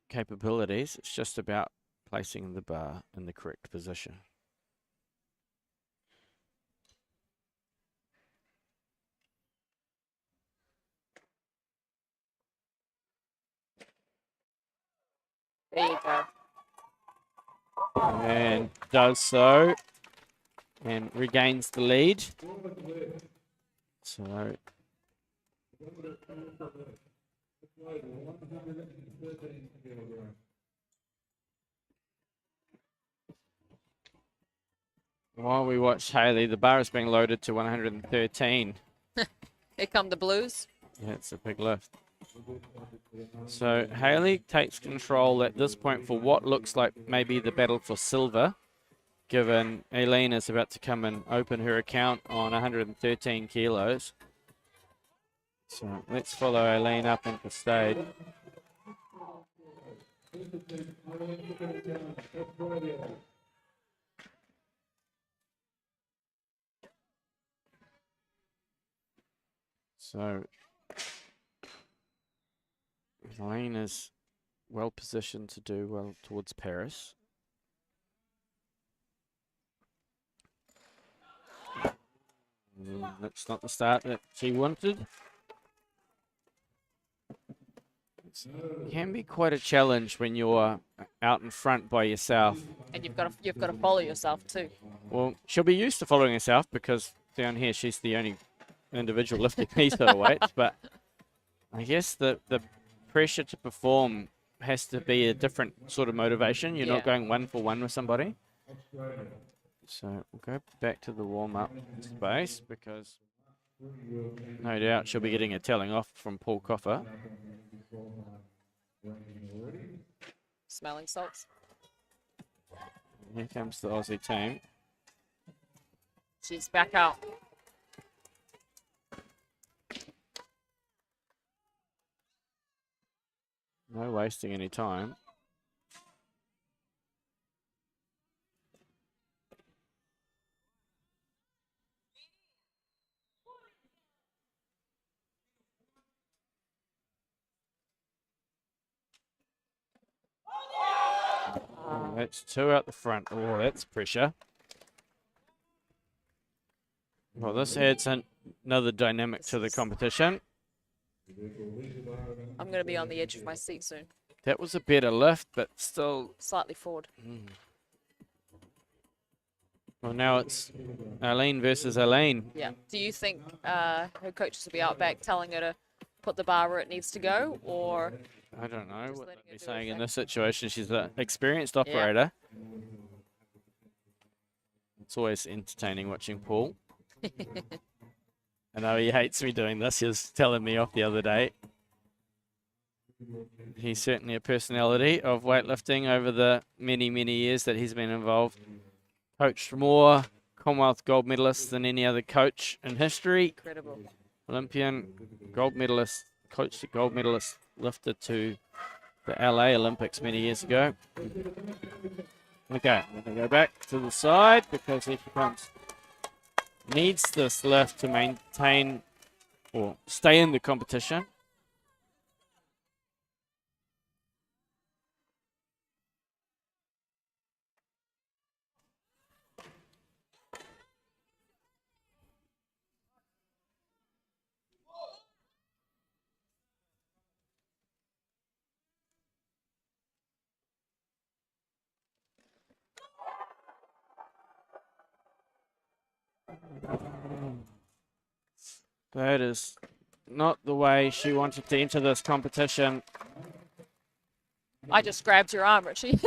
capabilities. It's just about placing the bar in the correct position. There you go. And does so. And regains the lead. So while we watch Hayley, the bar is being loaded to 113. Here come the Blues. Yeah, it's a big lift. So Hayley takes control at this point for what looks like maybe the battle for silver, given Aileen is about to come and open her account on 113 kilos. So let's follow Aileen up into stage. So Aileen is well positioned to do well towards Paris. That's not the start that she wanted. It can be quite a challenge when you're out in front by yourself. And you've got to follow yourself too. Well, she'll be used to following herself because down here she's the only individual lifting these sort of weights. But I guess the pressure to perform has to be a different sort of motivation. You're not going 1-for-1 with somebody. So we'll go back to the warm-up space because no doubt she'll be getting a telling off from Paul Coffer. Smelling salts. Here comes the Aussie team. She's back out. No wasting any time. Oh, that's two out the front. Oh, that's pressure. Well, this adds another dynamic to the competition. I'm going to be on the edge of my seat soon. That was a better lift, but still. Slightly forward. Well, now it's Aileen versus Aileen. Yeah. Do you think her coaches will be out back telling her to put the bar where it needs to go, or? I don't know Just what letting they'd be her do saying her in thing. this situation. She's an experienced operator. It's always entertaining watching Paul. I know he hates me doing this. He was telling me off the other day. He's certainly a personality of weightlifting over the many, many years that he's been involved. Coached more Commonwealth gold medalists than any other coach in history. Incredible. Olympian, gold medalist, coached a gold medalist lifted to the LA Olympics many years ago. Okay, we're going to go back to the side because he needs this lift to maintain or stay in the competition. That is not the way she wanted to enter this competition. I just grabbed your arm, Richie.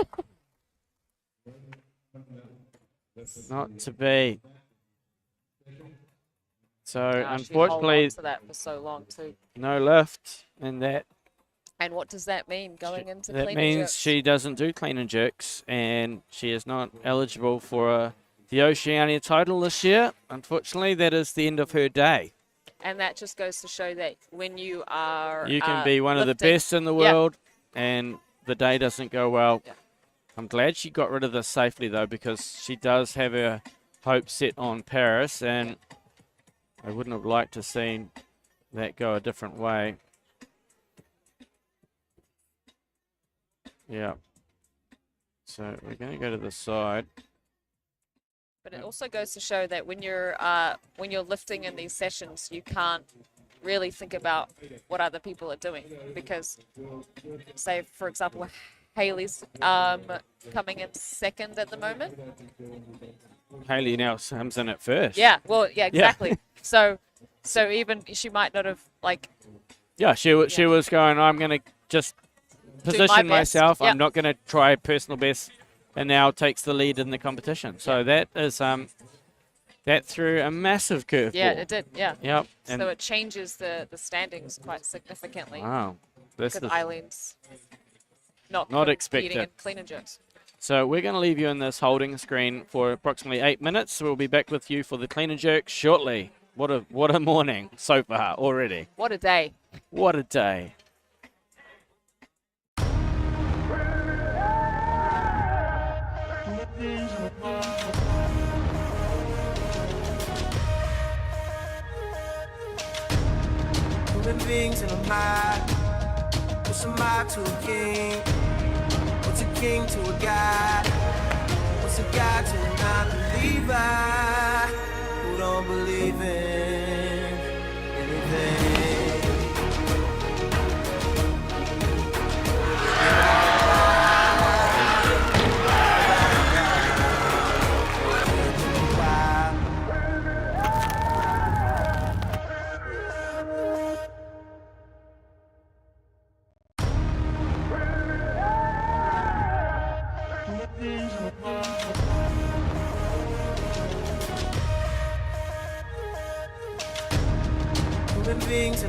Not to be. So She held on unfortunately, to that for so long too. no lift in that. And what does that mean going into That clean and means jerks? she doesn't do clean and jerks, and she is not eligible for the Oceania title this year. Unfortunately, that is the end of her day. And that just goes to show that when you are You can be one of the lifting- best in the world, and the day doesn't go well. Yeah. I'm glad she got rid of this safely, though, because she does have her hope set on Paris, and I wouldn't have liked to seen that go a different way. Yeah. So we're going to go to the side. But it also goes to show that when you're lifting in these sessions, you can't really think about what other people are doing, because, say for example, Haley's coming in second at the moment. Haley now comes in at first. Yeah, well, yeah, exactly. So even she might not have like Yeah, she was going, I'm going to just position best. myself. Yep. I'm not going to try personal best, and now takes the lead in the competition. So that is that threw a massive curveball. Yeah, it did. Yeah. Yep. And So it changes the standings quite significantly. wow, this Because is Eileen's not Not competing expected. in clean and jerks. So we're going to leave you in this holding screen for approximately 8 minutes. We'll be back with you for the clean and jerk shortly. What a morning so far already. What a day. What a day. Human beings in a mind. What's a mind to a king? What's a king to a god? What's a god to a non-believer who don't believe in anything? Human beings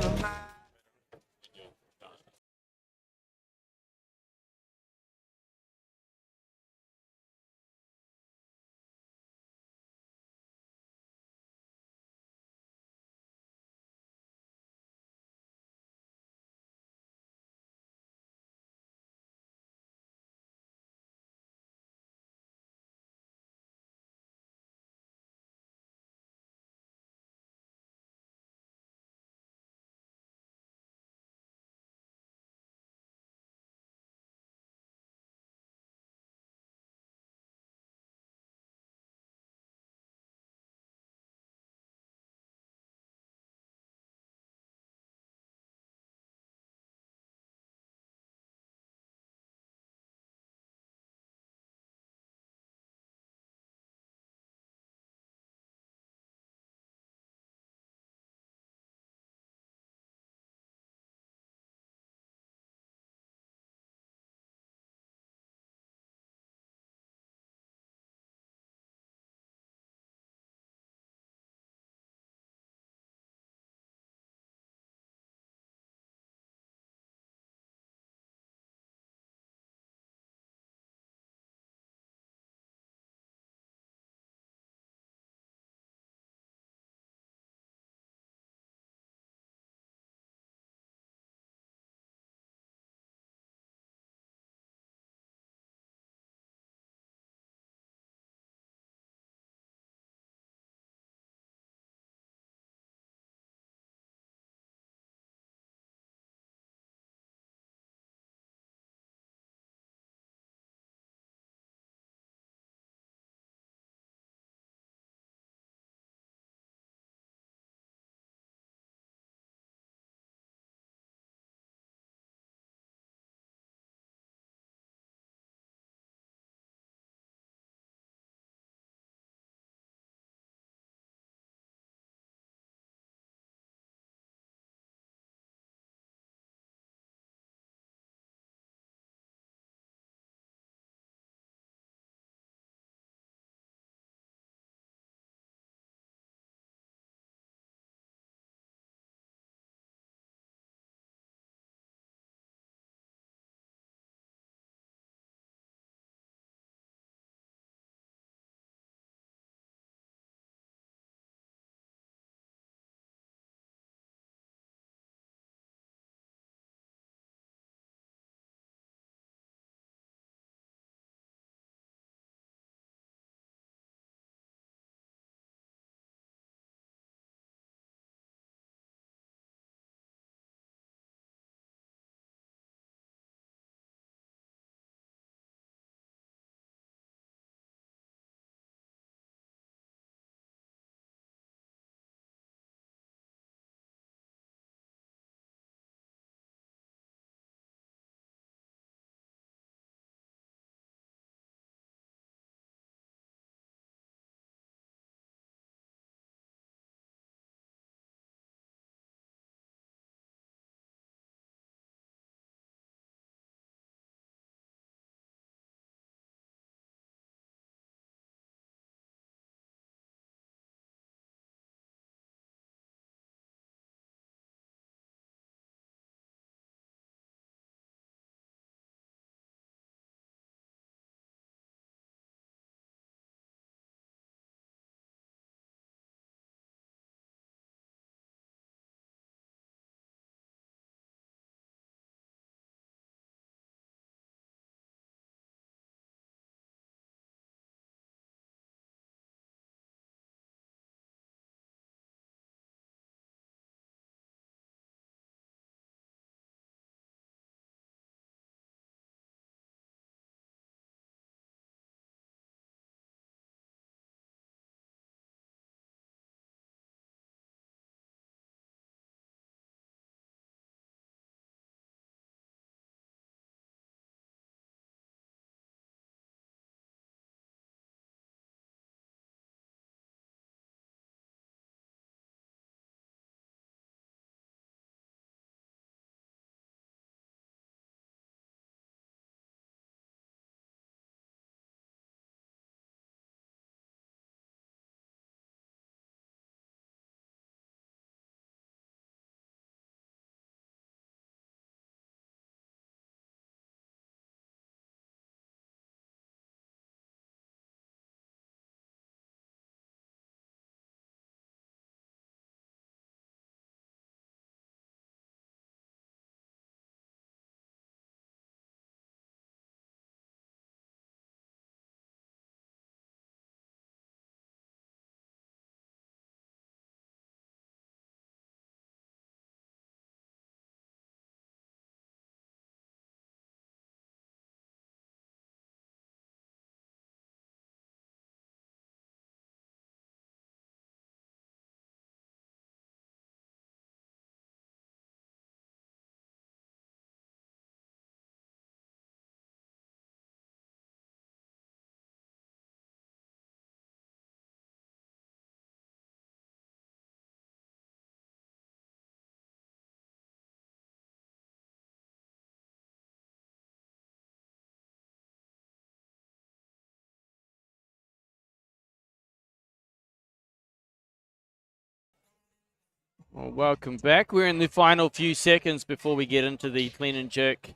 Well, welcome back. We're in the final few seconds before we get into the clean and jerk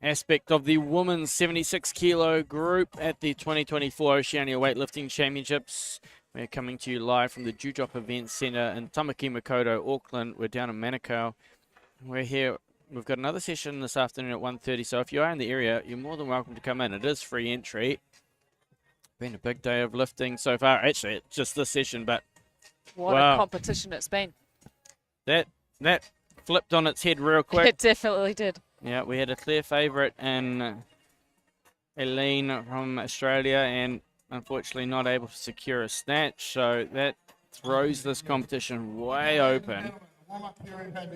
aspect of the women's 76 kilo group at the 2024 Oceania Weightlifting Championships. We're coming to you live from the Dewdrop Event Centre in Tamaki Makaurau, Auckland. We're down in Manukau. We're here. We've got another session this afternoon at 1:30, so if you are in the area, you're more than welcome to come in. It is free entry. Been a big day of lifting so far. Actually, it's just this session, but What wow, a competition it's been. that flipped on its head real quick. It definitely did. Yeah, we had a clear favourite in Eileen from Australia, and unfortunately not able to secure a snatch, so that throws this competition way open.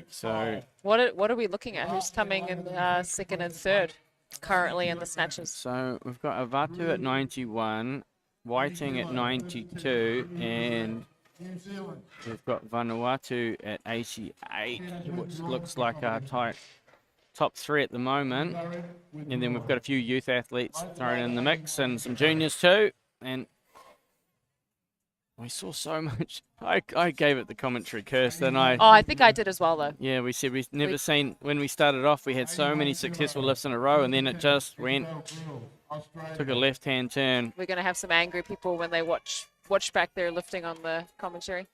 So What are we looking at? Who's coming in second and third currently in the snatches? we've got Avatu at 91, Whiting at 92, and we've got Vanuatu at 88, which looks like our top three at the moment. And then we've got a few youth athletes thrown in the mix and some juniors too. And we saw so much. I gave it the commentary curse, and I think I did as well, though. yeah, we said we've never seen, when we started off, we had so many successful lifts in a row, and then it just took a left-hand turn. We're going to have some angry people when they watch back their lifting on the commentary.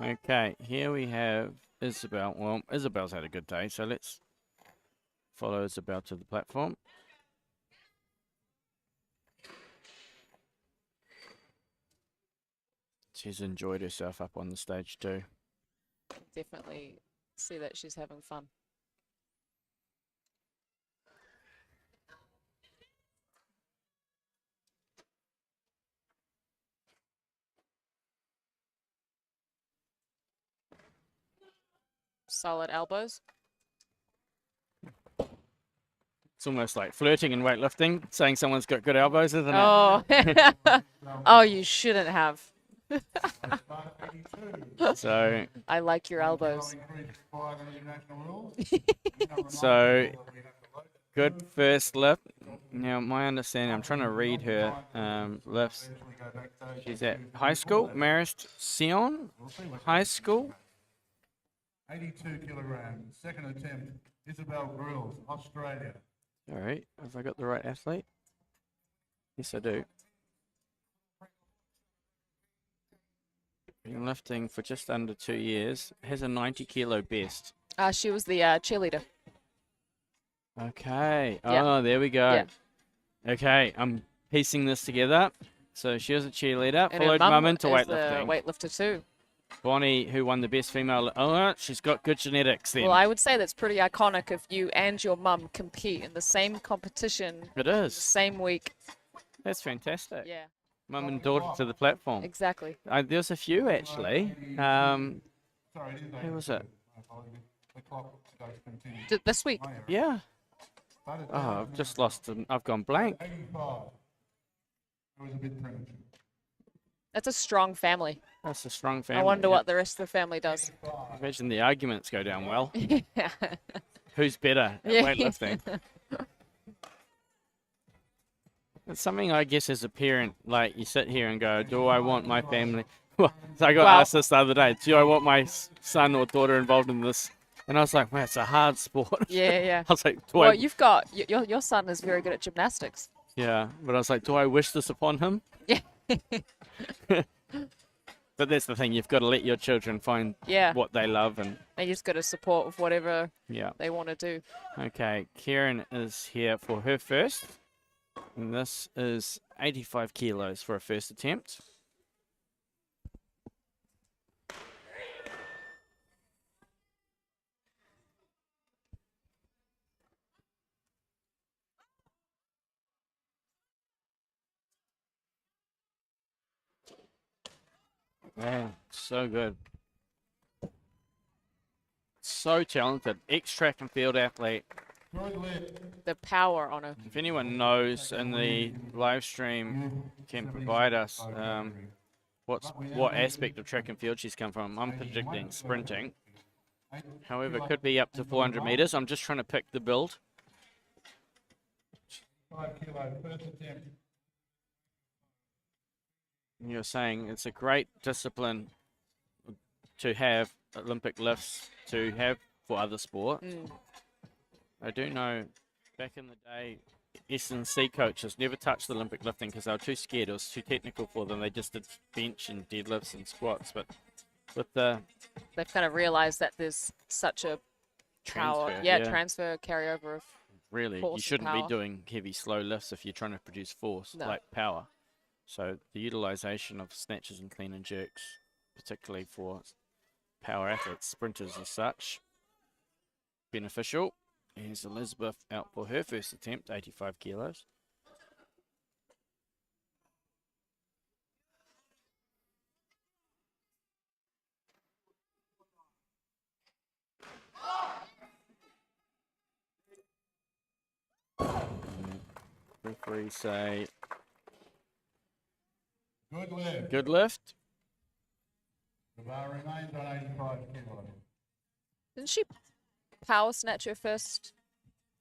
Okay, here we have Isabel. Well, Isabel's had a good day, so let's follow Isabel to the platform. She's enjoyed herself up on the stage too. Definitely see that she's having fun. Solid elbows. It's almost like flirting in weightlifting, saying someone's got good elbows, isn't it? Oh, oh, you shouldn't have. So, I like your elbows. so good first lift. Now, my understanding, I'm trying to read her lifts. She's at high school, Marist Sion High School. 82 kilograms, second attempt, Isabel Grills, Australia. All right, have I got the right athlete? Yes, I do. Been lifting for just under 2 years. Has a 90 kilo best. She was the cheerleader. Okay. Yeah. Oh, there we go. Yeah. Okay, I'm piecing this together. So she was a cheerleader, And her followed mum into is weightlifting. a weightlifter too. Bonnie, who won the best female. Oh, she's got good genetics then. Well, I would say that's pretty iconic if you and your mum compete in the same competition, It the is. same week. That's fantastic. Yeah, Mum and daughter to the platform. exactly. There's a few actually. Sorry, it is Who was it? The clock does continue. This week. Yeah. Oh, I've just lost them. I've gone blank. 85. It was a bit premature. That's a strong family. That's a strong family. I wonder yeah. what the rest of the family does. Imagine the arguments go down well. Yeah. Who's better at Yeah. weightlifting? It's something I guess as a parent, like you sit here and go, do I want my family? Well, so I got Well- asked this the other day. Do I want my son or daughter involved in this? And I was like, well, it's a hard sport. Yeah, yeah. I was like, do Well, I? you've got your son is very good at gymnastics. Yeah, but I was like, do I wish this upon him? Yeah. But that's the thing. You've got to let your children find Yeah. what they love, and And you just got to support with whatever yeah. they want to do. Okay, Kieran is here for her first, and this is 85 kilos for a first attempt. Man, so good. So talented. Ex-track and field athlete. Good lift. The power on her. If anyone knows in the live stream can provide us what aspect of track and field she's come from. I'm predicting sprinting. However, it could be up to 400 meters. I'm just trying to pick the build. 5 kilo, first attempt. You're saying it's a great discipline, to have Olympic lifts to have for other sports. I do know back in the day, S&C coaches never touched Olympic lifting because they were too scared. It was too technical for them. They just did bench and deadlifts and squats. But with the They've kind of realized that there's such a power, transfer, transfer carryover of really, you force and shouldn't be power. doing heavy, slow lifts if you're trying to produce force, No. like power. So the utilization of snatches and clean and jerks, particularly for power athletes, sprinters as such, beneficial. Here's Elizabeth out for her first attempt, 85 kilos. Referee say Good lift. good lift. The bar remains on 85 kilos. Didn't she power snatch her first?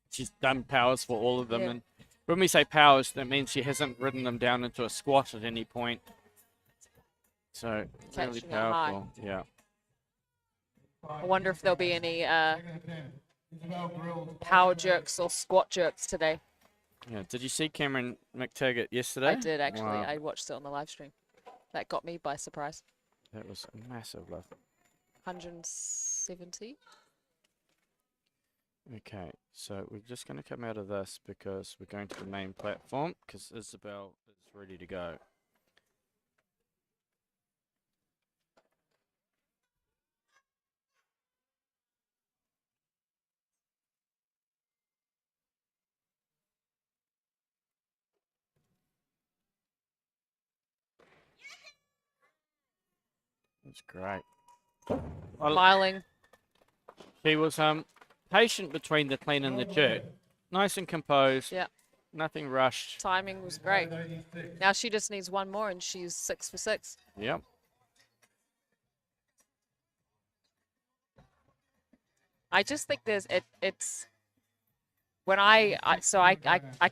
She's done powers for all of them. Yeah. And when we say powers, that means she hasn't ridden them down into a squat at any point. So really Catching it high. powerful. Yeah. I wonder if there'll be any Second attempt. Isabel Grill's power jerks or squat jerks today. Yeah. Did you see Cameron McTaggart yesterday? I did actually. Wow. I watched it on the live stream. That got me by surprise. That was a massive lift. 170. Okay, so we're just going to come out of this because we're going to the main platform because Isabel is ready to go. That's great. Smiling. She was patient between the clean and the jerk. Nice and composed. Yeah. Nothing rushed. Timing was great. Now she just needs one more and she's 6 for 6. Yep. I just think it's when I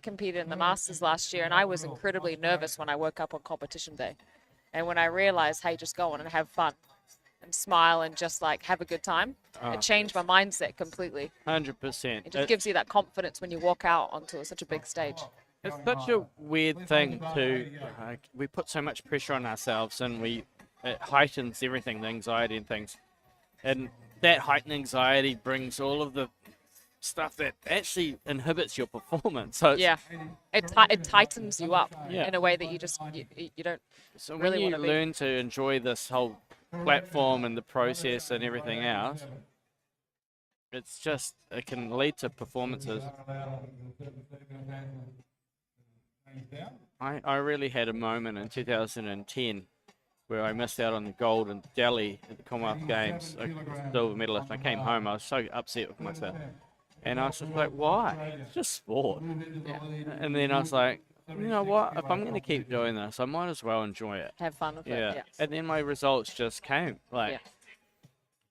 competed in the Masters last year and I was incredibly nervous when I woke up on competition day. And when I realized, hey, just go on and have fun and smile and just like have a good time, it changed my mindset completely. 100%. It just gives you that confidence when you walk out onto such a big stage. It's such a weird thing to, we put so much pressure on ourselves and it heightens everything, the anxiety and things. And that heightened anxiety brings all of the stuff that actually inhibits your performance. So Yeah, it tightens you up Yeah. in a way that you just you don't. So when really you wanna be. learn to enjoy this whole platform and the process and everything else, it's just, it can lead to performances. I really had a moment in 2010 where I missed out on the gold in Delhi at the Commonwealth Games, a silver medalist. I came home, I was so upset with myself. And I was just like, why? It's just sport. And then I was like, you know what? If I'm going to keep doing this, I might as well enjoy it. Have fun with Yeah. it. Yeah. And then my results just came. Like, Yeah.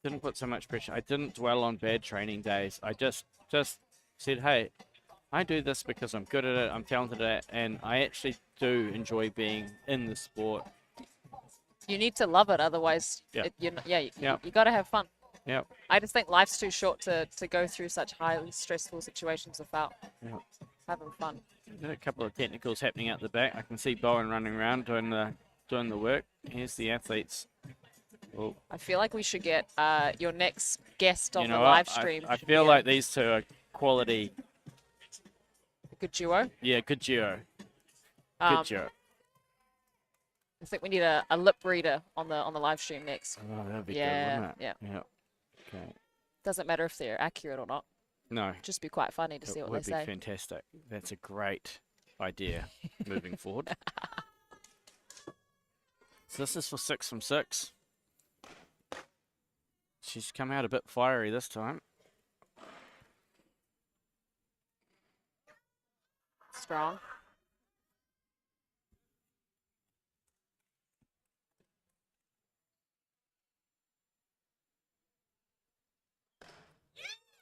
didn't put so much pressure. I didn't dwell on bad training days. I just said, hey, I do this because I'm good at it, I'm talented at it, and I actually do enjoy being in the sport. You need to love it, otherwise, Yeah. you got to have fun. Yep. I just think life's too short to go through such highly stressful situations without Yep. having fun. Got a couple of technicals happening out the back. I can see Bowen running around doing the work. Here's the athletes. Oh, I feel like we should get your next guest on you the know live what? stream. I should feel be like these two are quality. a good duo. Yeah, good duo. Um, Good duo. I think we need a lip reader on the live stream next. Oh, that'd be yeah, good, wouldn't it? yeah. Yeah. Okay. Doesn't matter if they're accurate or not. No. Just be quite funny to see It what would they be say. fantastic. That's a great idea moving forward. So this is for 6 from 6. She's come out a bit fiery this time. Strong.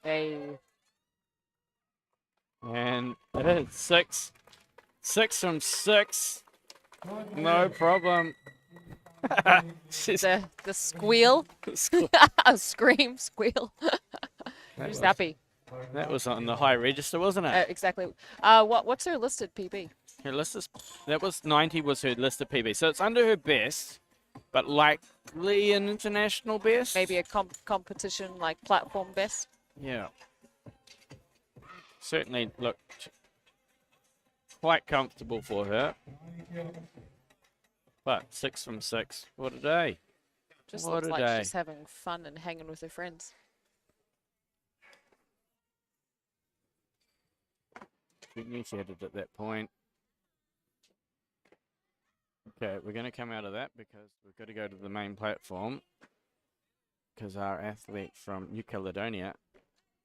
Hey. And it's 6. 6 from 6. No problem. She's- The squeal, a scream, squeal. Who's happy? that was on the high register, wasn't it? Exactly. What's her listed PB? Her listed, that was 90 was her listed PB. So it's under her best, but likely an international best. Maybe a competition like platform best. Yeah. Certainly looked quite comfortable for her. But 6 from 6. What a day. Just What looks a like day. she's having fun and hanging with her friends. We knew she had it at that point. Okay, we're going to come out of that because we've got to go to the main platform. Because our athlete from New Caledonia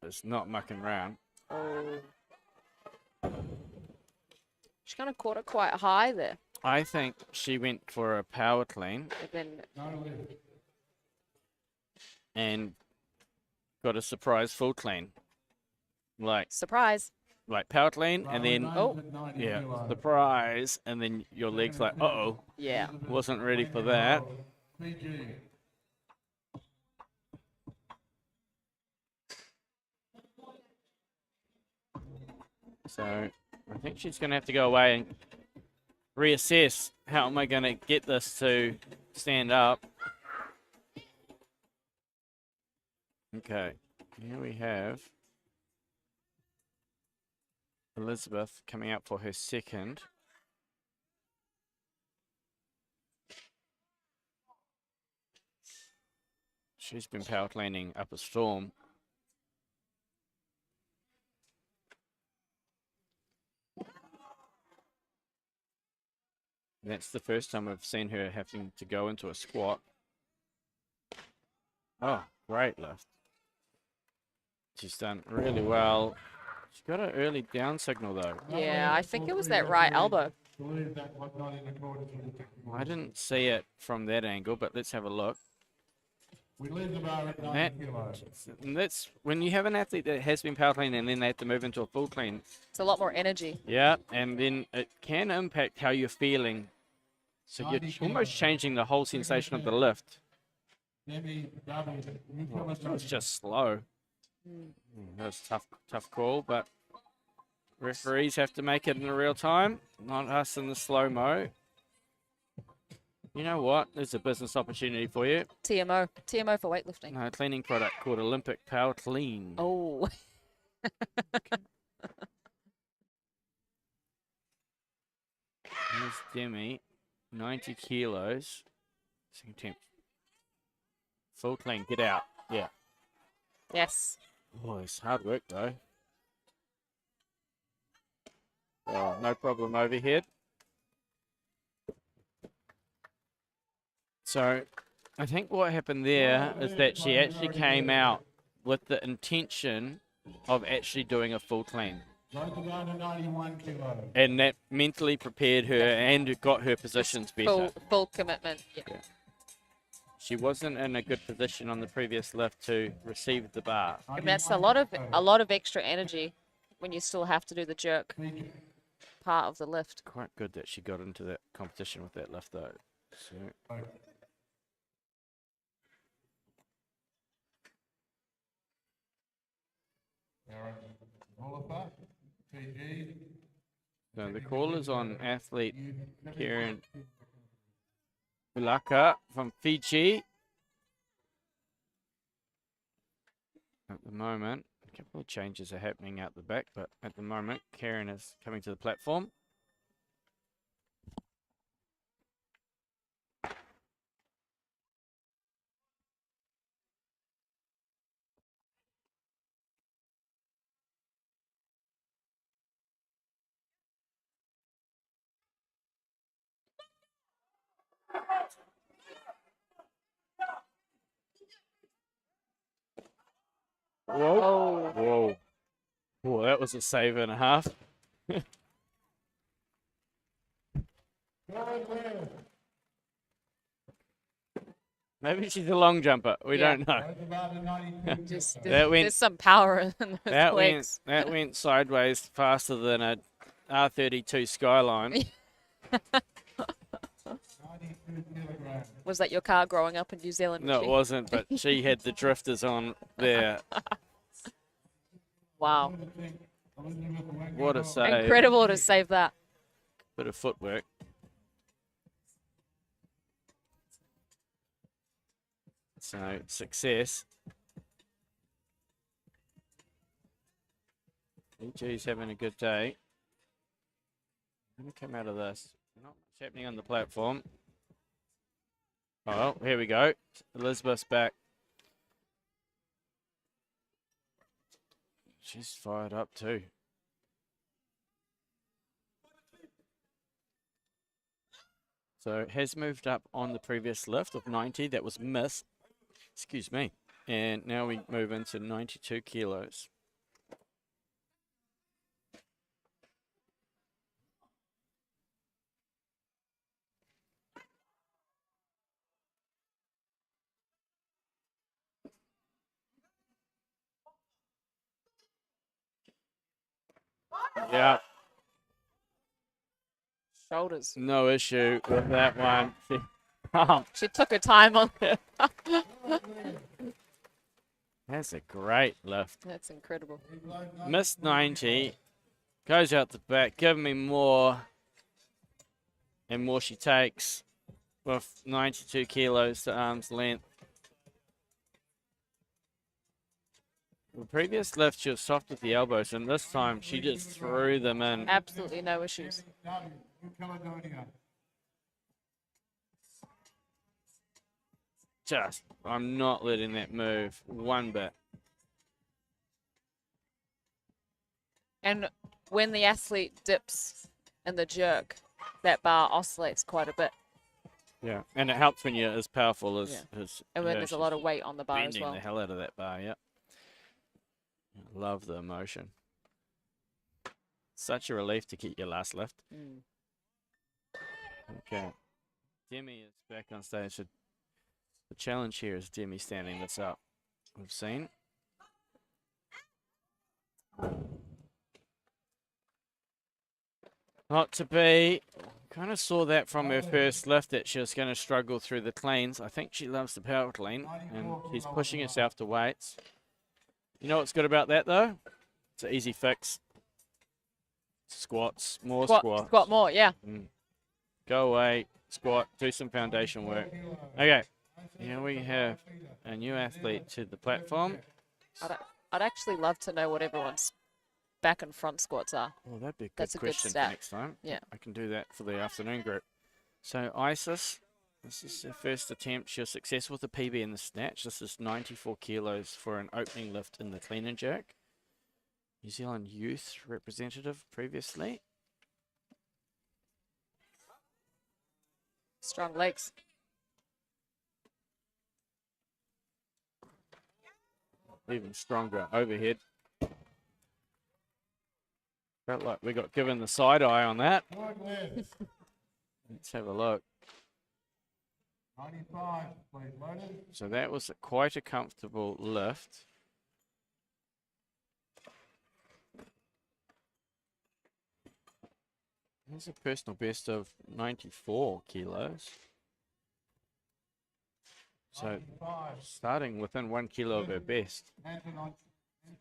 is not mucking around. Oh. She kind of caught it quite high there. I think she went for a power clean But then and got a surprise full clean. surprise. Like power clean and then, yeah, surprise, and then your leg's like, uh-oh, Yeah. wasn't ready for that. So I think she's going to have to go away and reassess how am I going to get this to stand up. Okay, here we have Elizabeth coming up for her second. She's been power cleaning up a storm. That's the first time I've seen her having to go into a squat. Oh, great lift. She's done really well. She's got an early down signal though. Yeah, I think it was that right elbow. I didn't see it from that angle, but let's have a look. We leave the bar at That, 90 kilos. and that's when you have an athlete that has been power clean and then they have to move into a full clean. It's a lot more energy. Yeah, and then it can impact how you're feeling. So you're almost changing the whole sensation of the lift. Debbie, Darby, you tell us It's just slow. That's a tough call, but referees have to make it in real time, not us in the slow-mo. You know what? There's a business opportunity for you. TMO for weightlifting. No, cleaning product called Olympic Power Clean. Oh. Here's Demi, 90 kilos. Second attempt. Full clean, get out. Yeah. Yes. Oh, it's hard work though. Oh, no problem overhead. So, I think what happened there is that she actually came out with the intention of actually doing a full clean. Goes down to 91 kilos. And that mentally prepared her and got her positions better. Full commitment. Yeah. She wasn't in a good position on the previous lift to receive the bar. And that's a lot of extra energy when you still have to do the jerk part of the lift. Quite good that she got into that competition with that lift though. So, Aaron, Oliver, PG, so the call is on athlete Karen Ulaka from Fiji. At the moment, a couple of changes are happening out the back, but at the moment, Karen is coming to the platform. Whoa. Whoa. Whoa, that was a save and a half. Maybe she's a long jumper. We Yeah. don't know. goes down to 92 Just kilos. That went- there's some power in those That legs. went sideways faster than a R32 Skyline. 93 kilograms. Was that your car growing up in New Zealand? No, it Richie? wasn't, but she had the drifters on there. Wow. What a save. Incredible to save that. Bit of footwork. So, success. EG's having a good day. Let me come out of this. Not much happening on the platform. Oh, here we go. Elizabeth's back. She's fired up too. So has moved up on the previous lift of 90. That was missed. Excuse me. And now we move into 92 kilos. Yeah, Shoulders. no issue with that one. Oh, She took her time on it. that's a great lift. That's incredible. Missed 90. Goes out the back, giving me more. And more she takes with 92 kilos to arm's length. The previous lift, she was soft with the elbows, and this time she just threw them in. Absolutely no issues. New Caledonia. Just, I'm not letting that move one bit. And when the athlete dips in the jerk, that bar oscillates quite a bit. Yeah, and it helps when you're as powerful as Yeah. as And when her. there's a lot of weight on the bar as bending well. the hell out of that bar. Yeah, love the emotion. Such a relief to get your last lift. Mm. Okay, Demi is back on stage. So the challenge here is Demi standing this up. We've seen. Not to be. Kind of saw that from her first lift that she was going to struggle through the cleans. I think she loves the power clean, and she's pushing herself to weights. You know what's good about that, though? It's an easy fix. Squats, more squats. Squat more, yeah. Go away, squat, do some foundation work. Okay, here we have a new athlete to the platform. I'd actually love to know what everyone's back and front squats are. Well, that'd be a good That's a good question for stat. next time. Yeah. I can do that for the afternoon group. So Isis, this is her first attempt. She was successful with the PB in the snatch. This is 94 kilos for an opening lift in the clean and jerk. New Zealand youth representative previously. Strong legs. Even stronger overhead. Felt like we got given the side eye on that. Good lift. Let's have a look. 95, please, loaded. So that was quite a comfortable lift. There's a personal best of 94 kilos. So 95, starting within 1 kilo of her best. Anton,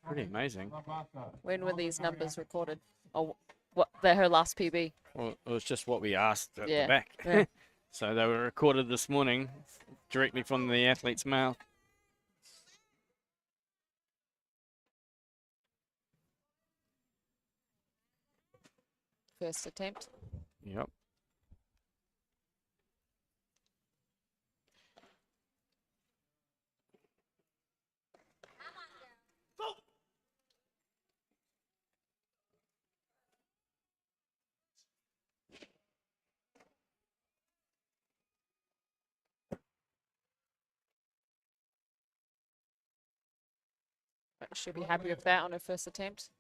Pretty amazing. Rabaka. When were these numbers recorded? Oh, what? They're her last PB. Well, it was just what we asked at Yeah, the back. yeah. So they were recorded this morning directly from the athlete's mouth. First attempt. Yep. She'll be happy with that on her first attempt.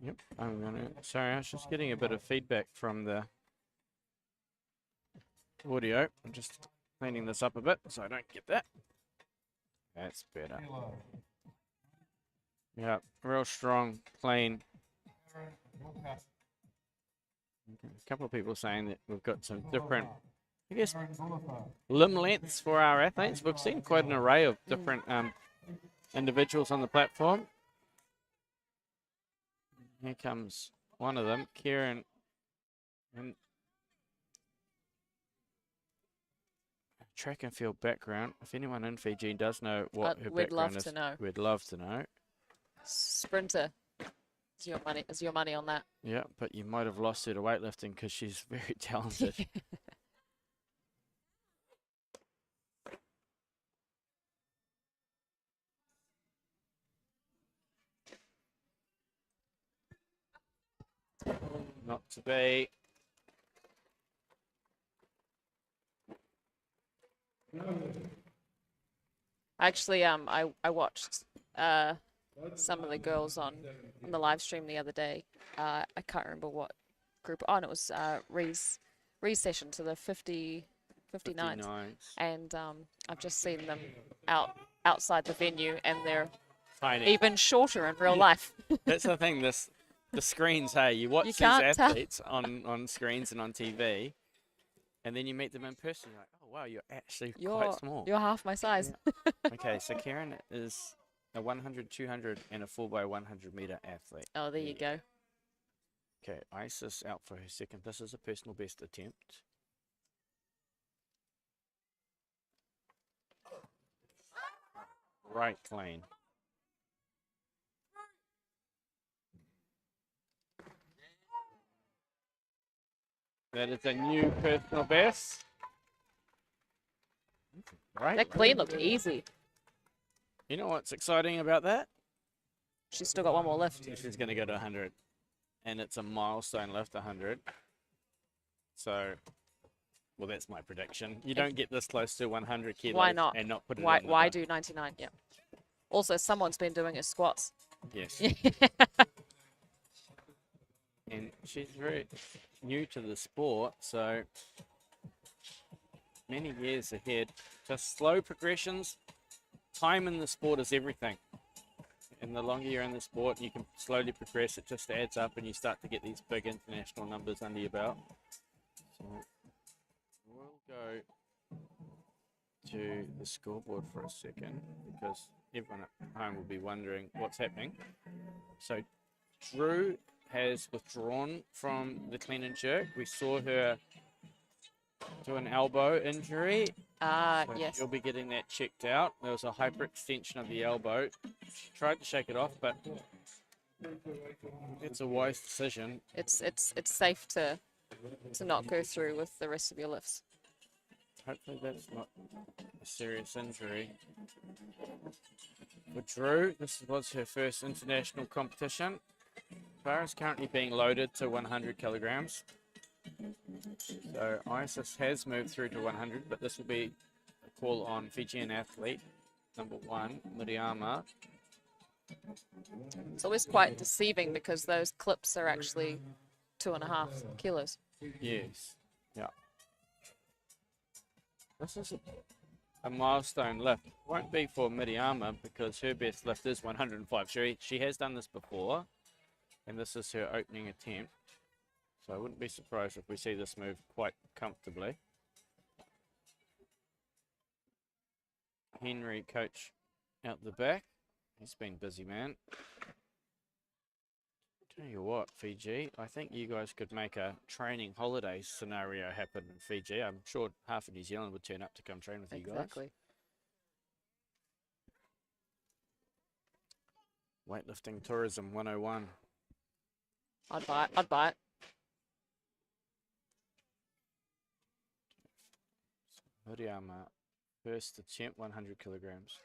Yep. I'm gonna. Sorry, I was just getting a bit of feedback from the audio. I'm just cleaning this up a bit so I don't get that. That's better. Kilo. Yeah, real strong, clean. Aaron, Walker. A couple of people saying that we've got some different, I guess, limb lengths for our athletes. We've seen quite an array of different individuals on the platform. Here comes one of them, Kieran. And track and field background. If anyone in Fiji does know what her we'd background love is, to know. we'd love to know. Sprinter. Is your money on that? Yeah, but you might have lost her to weightlifting because she's very talented. Not to be. Actually, I watched some of the girls on the live stream the other day. I can't remember what group. Oh, and it was Ree's session to the 59s. 59s. And I've just seen them outside the venue, and they're Tiny. even shorter in real life. That's the thing. The screens. Hey, you watch these can't tell. athletes on screens and on TV, and then you meet them in person. You're like, oh wow, you're actually quite small. You're half my size. Okay, so Karen is a 100, 200, and a 4x100 meter athlete. Oh, there you go. Okay, Isis out for her second. This is a personal best attempt. Right clean. That is a new personal best. Right. That clean looked easy. You know what's exciting about that? She's still got one more lift. She's going to go to 100. And it's a milestone lift, 100. So, well, that's my prediction. You don't get this close to 100 kilos Why not? and not put it Why in the why butt. do 99? Yeah. Also, someone's been doing her squats. Yes. And she's very new to the sport, so many years ahead. Just slow progressions. Time in the sport is everything. And the longer you're in the sport, you can slowly progress. It just adds up, and you start to get these big international numbers under your belt. So we'll go to the scoreboard for a second, because everyone at home will be wondering what's happening. So Drew has withdrawn from the clean and jerk. We saw her do an elbow injury. Ah, So yes. she'll be getting that checked out. There was a hyperextension of the elbow. She tried to shake it off, but it's a wise decision. It's safe to not go through with the rest of your lifts. Hopefully that's not a serious injury. For Drew, this was her first international competition. Bar is currently being loaded to 100 kilograms. So Isis has moved through to 100, but this will be a call on Fijian athlete number 1, Miriama. It's always quite deceiving because those clips are actually 2.5 kilos. Yes, yeah. This is a milestone lift. Won't be for Miriama because her best lift is 105. She has done this before, and this is her opening attempt. So I wouldn't be surprised if we see this move quite comfortably. Henry, coach out the back. He's been busy, man. Tell you what, Fiji, I think you guys could make a training holiday scenario happen in Fiji. I'm sure half of New Zealand would turn up to come train with you guys. Exactly. Weightlifting Tourism 101. I'd buy it. Miriama, first attempt, 100 kilograms.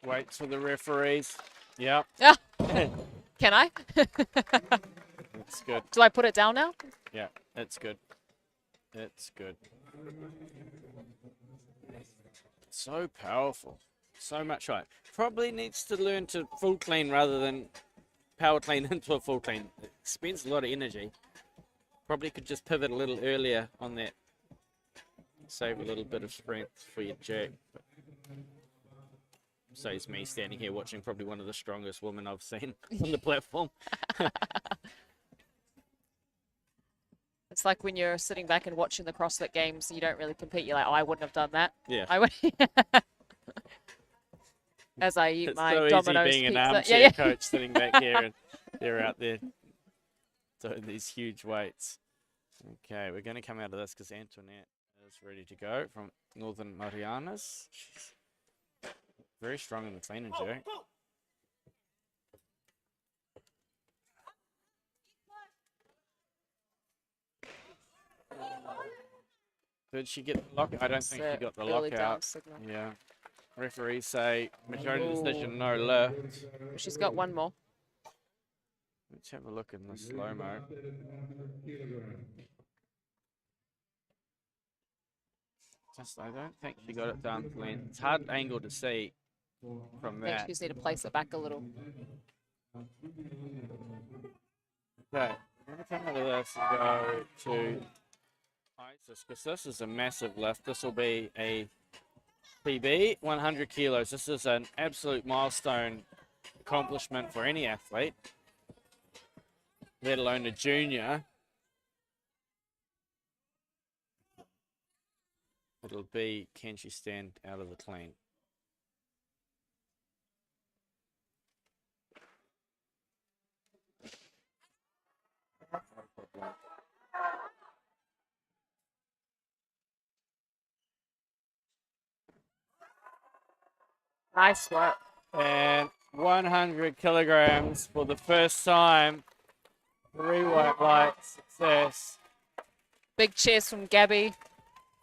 Wait for the referees. Yep. Can I? That's good. Do I put it down now? Yeah, that's good. It's good. So powerful. So much height. Probably needs to learn to full clean rather than power clean into a full clean. It spends a lot of energy. Probably could just pivot a little earlier on that. Save a little bit of strength for your jack. But So it's me standing here watching probably one of the strongest women I've seen on the platform. It's like when you're sitting back and watching the CrossFit Games, you don't really compete. You're like, oh, I wouldn't have done that. Yeah. I would. As I eat It's my so Domino's easy being pizza. an armchair coach sitting back here, and they're out there doing these huge weights. Okay, we're going to come out of this because Antoinette is ready to go from Northern Marianas. She's very strong in the clean and jerk. Did she get the lock? I don't think she got the early down lockout. signal. Yeah. Referees say majority decision, no lift. She's got one more. Let's have a look in the slow-mo. Just, I don't think she got it down clean. It's hard angle to see from I think that. she just need to place it back a little. Okay, I'm going to come out of this and go to ISIS because this is a massive lift. This will be a PB, 100 kilos. This is an absolute milestone accomplishment for any athlete, let alone a junior. It'll be, can she stand out of the clean? Nice work. And 100 kilograms for the first time. 3 white lights, success. Big cheers from Gabby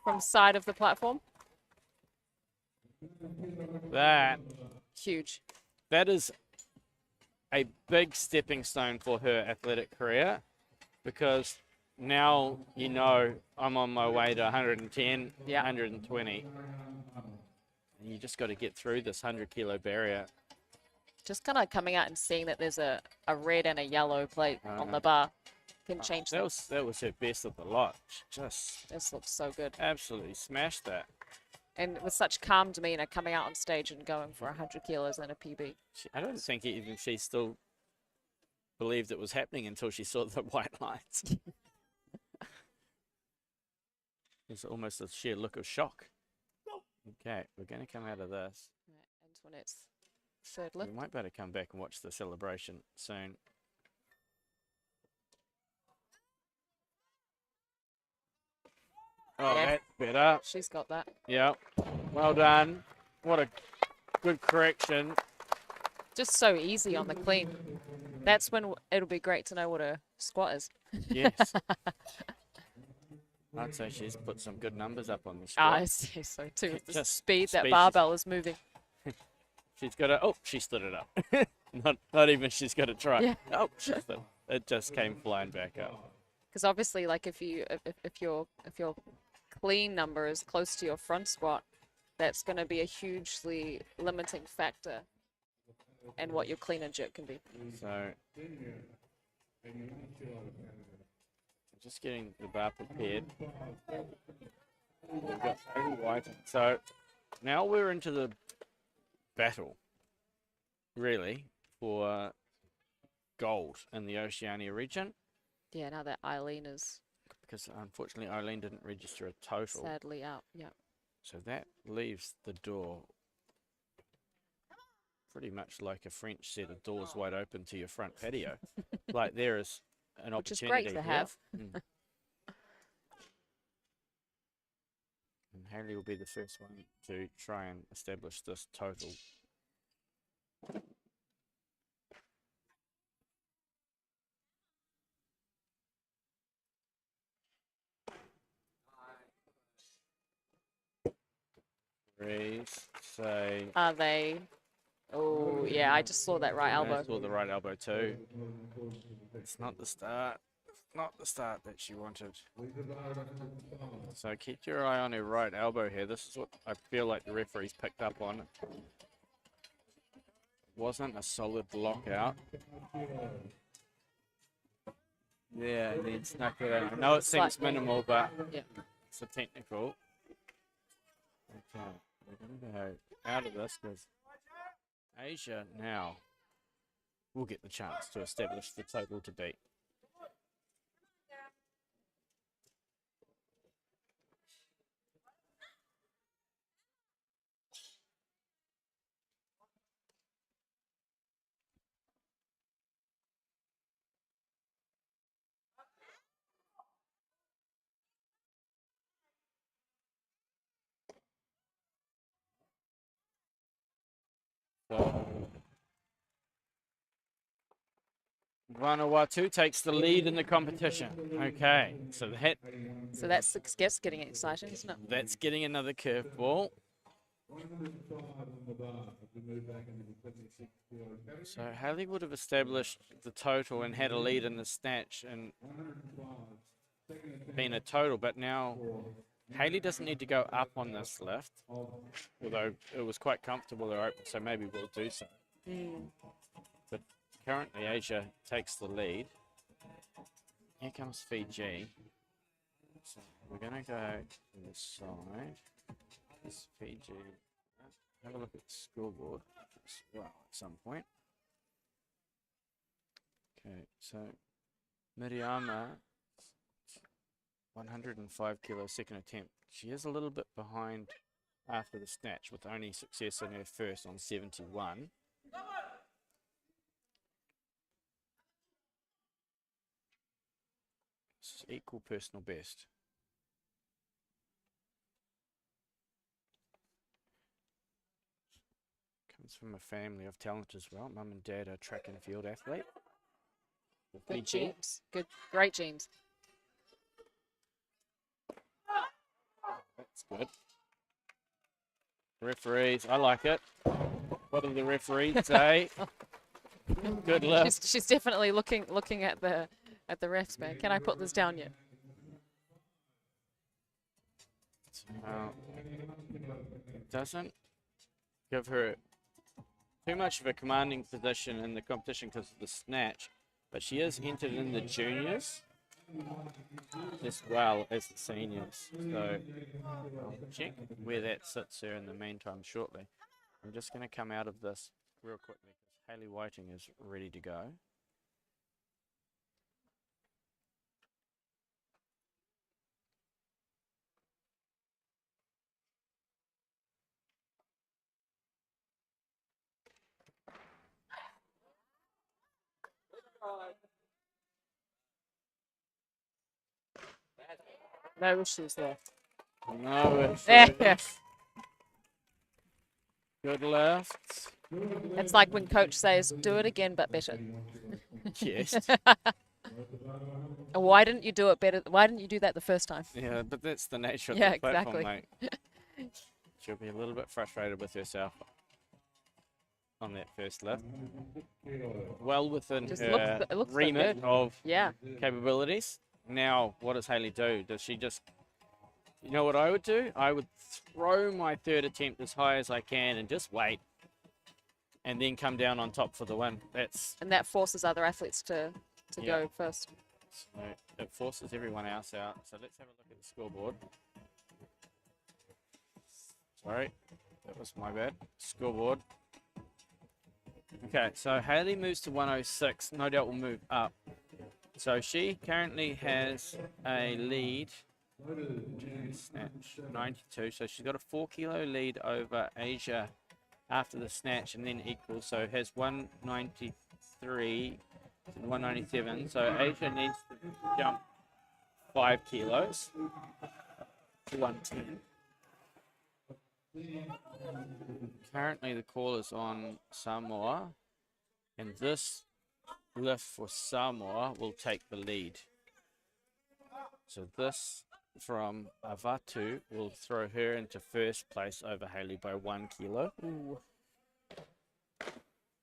from side of the platform. That Huge. is a big stepping stone for her athletic career because now you know I'm on my way to 110, Yeah. 120. And you just got to get through this 100 kilo barrier. Just kind of coming out and seeing that there's a red and a yellow plate on the bar can change That things. was her best of the lot. She just This looks so good. absolutely smashed that. And with such calm demeanor coming out on stage and going for 100 kilos and a PB. I don't think even she still believed it was happening until she saw the white lights. It's almost a sheer look of shock. Okay, we're going to come out of this. Right, Antoinette's third We lift. might better come back and watch the celebration soon. Oh, Yeah. that's better. She's got that. Yeah, well done. What a good correction. Just so easy on the clean. That's when it'll be great to know what a squat is. Yes. I'd say she's put some good numbers up on the Ah, squat. I see so too. The Just speed that speed. barbell is moving. She's got to. Oh, she stood it up. not even she's got to try. Yeah. Oh, she stood. It just came flying back up. Because obviously, like if your clean number is close to your front squat, that's going to be a hugely limiting factor in what your clean and jerk can be. So, just getting the bar prepared. We've got 80 white. So now we're into the battle, really, for gold in the Oceania region. Yeah, now that Eileen is Because unfortunately Eileen didn't register a total. sadly out. Yeah. So that leaves the door pretty much like a French set of doors wide open to your front patio. Like there is an Which is opportunity great to here. have. Mm. And Haley will be the first one to try and establish this total. Reese, say. Are they? Oh, yeah, I just saw that right elbow. I saw the right elbow too. It's not the start. Not the start that she wanted. So keep your eye on her right elbow here. This is what I feel like the referee's picked up on. Wasn't a solid lockout. Yeah, and then snuck it in. I know it seems Slightly. minimal, but Yeah. it's a technical. Okay, we're going to go out of this because Asia now will get the chance to establish the total to beat. So, Vanuatu takes the lead in the competition. Okay, so So that's getting exciting, isn't it? that's getting another curveball. So Haley would have established the total and had a lead in the snatch and been a total, but now Haley doesn't need to go up on this lift, although it was quite comfortable her open, so maybe we'll do so. But currently Asia takes the lead. Here comes Fiji. So we're going to go to the side. This Fiji. Have a look at the scoreboard as well at some point. Okay, so Miriama, 105 kilo second attempt. She is a little bit behind after the snatch with only success in her first on 71. This is equal personal best. Comes from a family of talent as well. Mum and dad are track and field athlete. Good genes. Great genes. That's good. Referees, I like it. What do the referees say? Good lift. She's definitely looking at the refs, man. Can I put this down yet? Doesn't give her too much of a commanding position in the competition because of the snatch, but she is entered in the juniors as well as the seniors. So I'll check where that sits her in the meantime shortly. I'm just going to come out of this real quickly because Hayley Whiting is ready to go. No issues there. No, Yeah. good left. It's like when coach says, "Do it again, but better." Yes. Why didn't you do it better? Why didn't you do that the first time? Yeah, but that's the nature of Yeah, the platform, exactly. mate. She'll be a little bit frustrated with herself on that first lift. Well within Just her it looks so remit good. of Yeah. capabilities. Now, what does Hayley do? Does she just, you know what I would do? I would throw my third attempt as high as I can and just wait, and then come down on top for the win. And that forces other athletes to Yeah. go first. So it forces everyone else out. So let's have a look at the scoreboard. Sorry, that was my bad. Scoreboard. Okay, so Hayley moves to 106. No doubt will move up. So she currently has a lead. Snatch 92. So she's got a 4 kilo lead over Asia after the snatch and then equal. So has 193 and 197. So Asia needs to jump 5 kilos to 110. Currently the call is on Samoa, and this lift for Samoa will take the lead. So this from Avatu will throw her into first place over Hayley by 1 kilo. Ooh.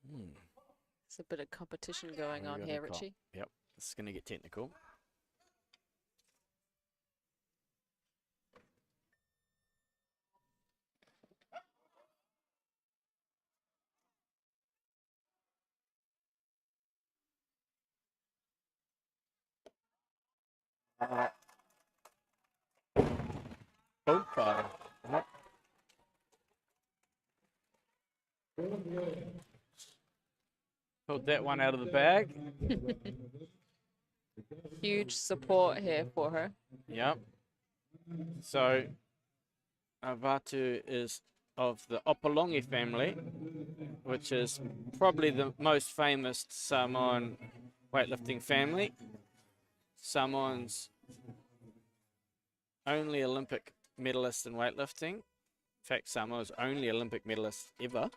There's a bit of competition going We on got here, a call. Richie. Yep, this is going to get technical. Pulled that one out of the bag. Huge support here for her. Yep. So Avatu is of the Opolongi family, which is probably the most famous Samoan weightlifting family. Samoan's only Olympic medalist in weightlifting. In fact, Samoa's only Olympic medalist ever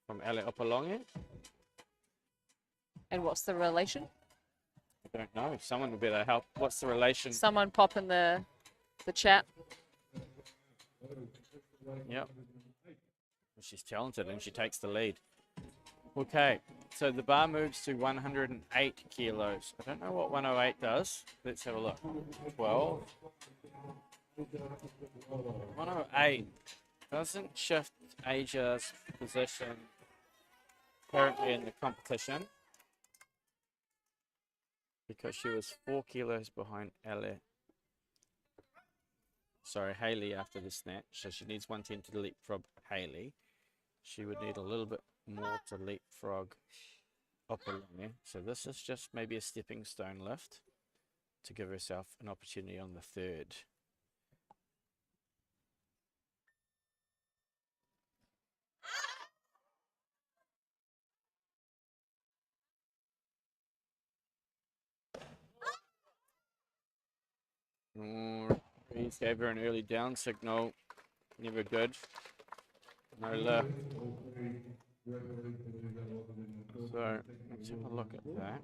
from Ale Opolongi. And what's the relation? I don't know. Someone would better help. What's the relation? Someone pop in the chat. Yep. Well, she's talented and she takes the lead. Okay, so the bar moves to 108 kilos. I don't know what 108 does. Let's have a look. 12. 108 doesn't shift Asia's position currently in the competition because she was 4 kilos behind Hayley after the snatch. So she needs 110 to leapfrog Hayley. She would need a little bit more to leapfrog Opolongi. So this is just maybe a stepping stone lift to give herself an opportunity on the third. Reese gave her an early down signal. Never good. No lift. So let's have a look at that.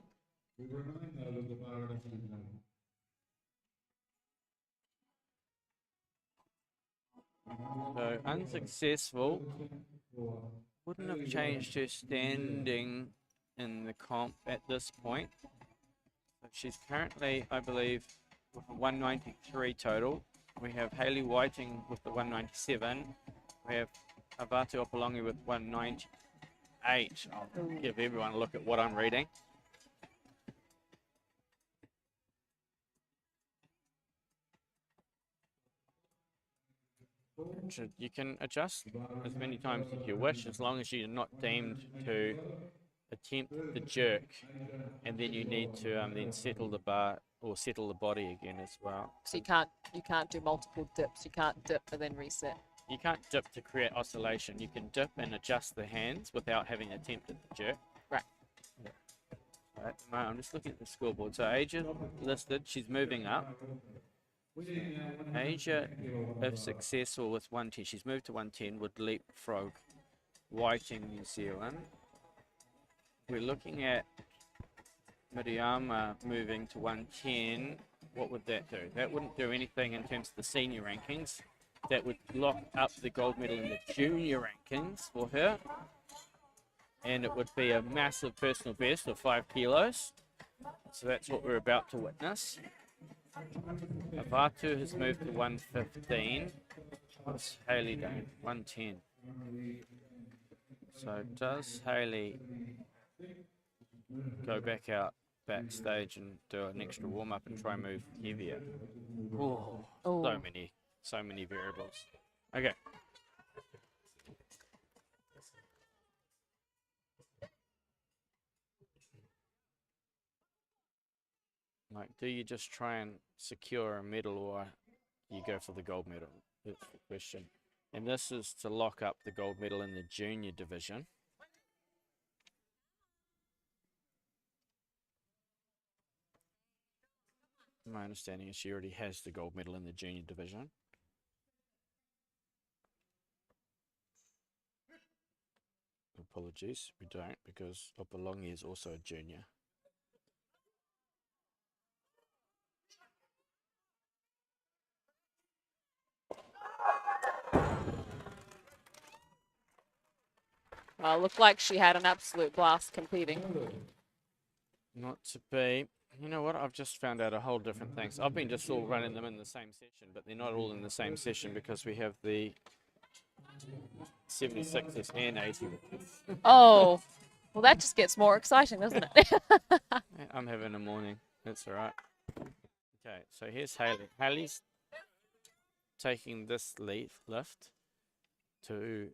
So unsuccessful. Wouldn't have changed her standing in the comp at this point. But she's currently, I believe, with a 193 total. We have Hayley Whiting with the 197. We have Avatu Opolongi with 198. I'll give everyone a look at what I'm reading. You can adjust as many times as you wish, as long as you're not deemed to attempt the jerk, and then you need to then settle the bar or settle the body again as well. So you can't do multiple dips. You can't dip and then reset. You can't dip to create oscillation. You can dip and adjust the hands without having attempted the jerk. Right. Right. I'm just looking at the scoreboard. So Asia listed, she's moving up. Asia, if successful with 110, she's moved to 110, would leapfrog Whiting, New Zealand. We're looking at Miriama moving to 110. What would that do? That wouldn't do anything in terms of the senior rankings. That would lock up the gold medal in the junior rankings for her. And it would be a massive personal best of 5 kilos. So that's what we're about to witness. Avatu has moved to 115. What's Hayley doing? 110. So does Hayley go back out backstage and do an extra warm-up and try and move heavier? Oh, so many variables. Okay. Like, do you just try and secure a medal, or you go for the gold medal? That's the question. And this is to lock up the gold medal in the junior division. My understanding is she already has the gold medal in the junior division. Apologies, we don't, because Opolongi is also a junior. Well, it looked like she had an absolute blast competing. Not to be. You know what? I've just found out a whole different thing. So I've been just all running them in the same session, but they're not all in the same session because we have the 76s and 80s. Oh, well, that just gets more exciting, doesn't it? I'm having a morning. That's all right. Okay, so here's Hayley. Hayley's taking this lift to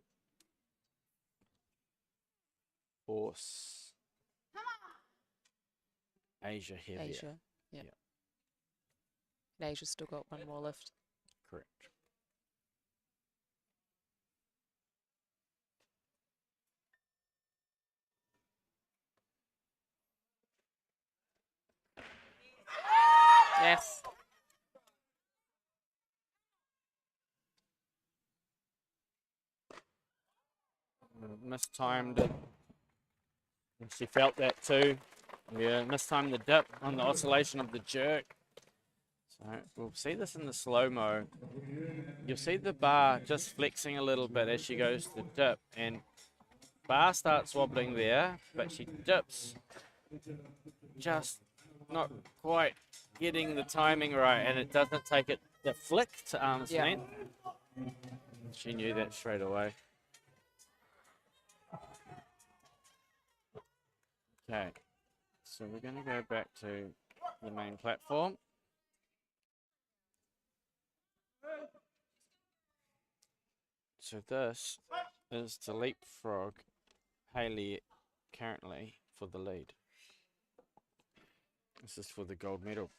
Horse. Asia heavier. Asia. Yeah. Yeah. And Asia's still got one more lift. Correct. Yes. Mistimed it. And she felt that too. Yeah, mistimed the dip on the oscillation of the jerk. So we'll see this in the slow-mo. You'll see the bar just flexing a little bit as she goes to the dip, and bar starts wobbling there, but she dips, just not quite getting the timing right, and it doesn't take it the flick to arm's length. She knew that straight away. Okay, so we're going to go back to the main platform. So this is to leapfrog Hayley currently for the lead. This is for the gold medal.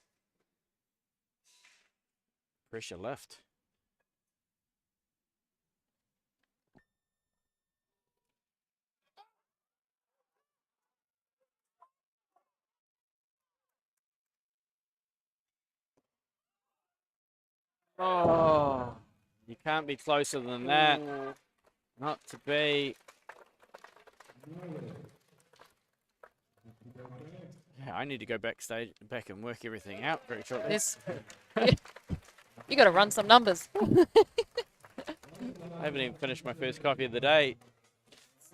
Pressure lift. Oh, you can't be closer than that. Not to be. Yeah, I need to go back and work everything out very shortly. This. You got to run some numbers. I haven't even finished my first coffee of the day.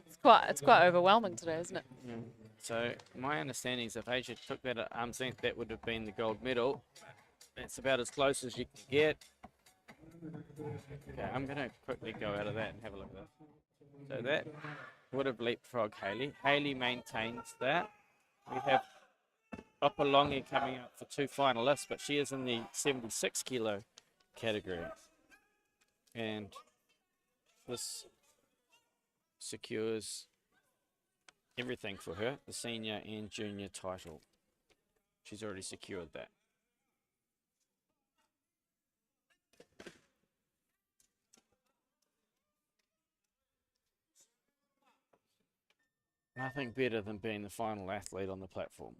It's quite overwhelming today, isn't it? Yeah. So my understanding is if Asia took that at arm's length, that would have been the gold medal. That's about as close as you can get. Okay, I'm going to quickly go out of that and have a look at this. So that would have leapfrogged Hayley. Hayley maintains that. We have Opalongi coming up for 2 finalists, but she is in the 76 kilo category. And this secures everything for her, the senior and junior title. She's already secured that. Nothing better than being the final athlete on the platform.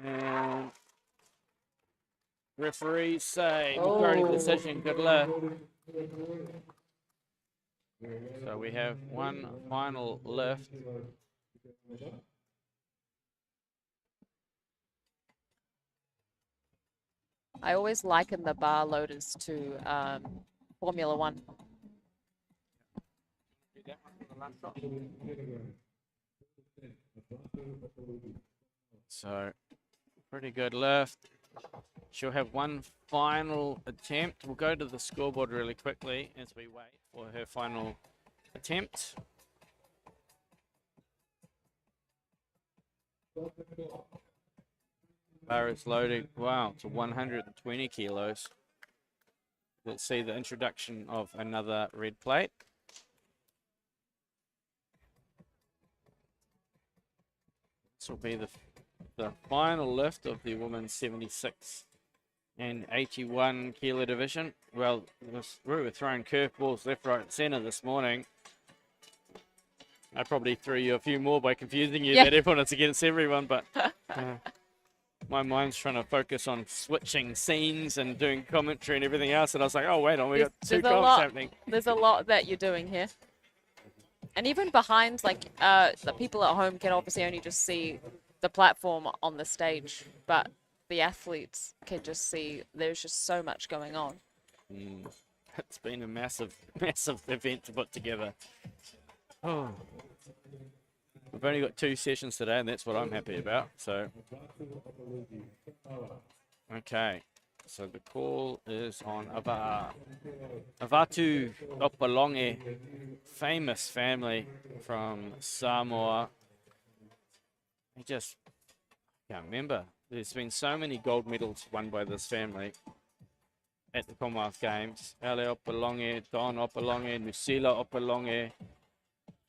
And referees say majority decision, good luck. So we have one final lift. I always liken the bar loaders to Formula One. So pretty good lift. She'll have one final attempt. We'll go to the scoreboard really quickly as we wait for her final attempt. Bar is loaded, wow, to 120 kilos. Let's see the introduction of another red plate. This will be the final lift of the women's 76 and 81 kilo division. Well, we were throwing curveballs left, right, and center this morning. I probably threw you a few more by confusing you that everyone is against everyone, but my mind's trying to focus on switching scenes and doing commentary and everything else, and I was like, oh, wait on, we got 2 comps happening. There's a lot that you're doing here. And even behind, like, the people at home can obviously only just see the platform on the stage, but the athletes can just see there's just so much going on. It's been a massive, massive event to put together. Oh. We've only got 2 sessions today, and that's what I'm happy about. So, okay. So the call is on Avatu Opalongi, famous family from Samoa. I just can't remember. There's been so many gold medals won by this family at the Commonwealth Games. Ale Opalonge, Don Opalonge, Nusila Opalonge,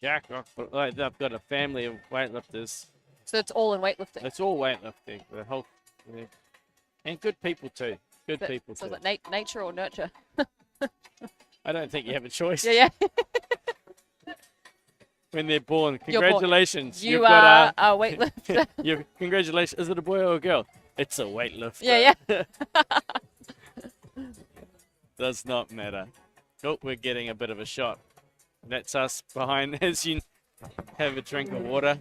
Jack Opalonge. Like, they've got a family of weightlifters. So it's all in weightlifting. It's all weightlifting. The whole, and good people too. Good people So too. is it nature or nurture? I don't think you have a choice. Yeah. When they're born. You're born. Congratulations. You You've are got a weightlifter. Congratulations. Is it a boy or a girl? It's a weightlifter. Yeah. Does not matter. Oh, we're getting a bit of a shot. That's us behind as you have a drink of water.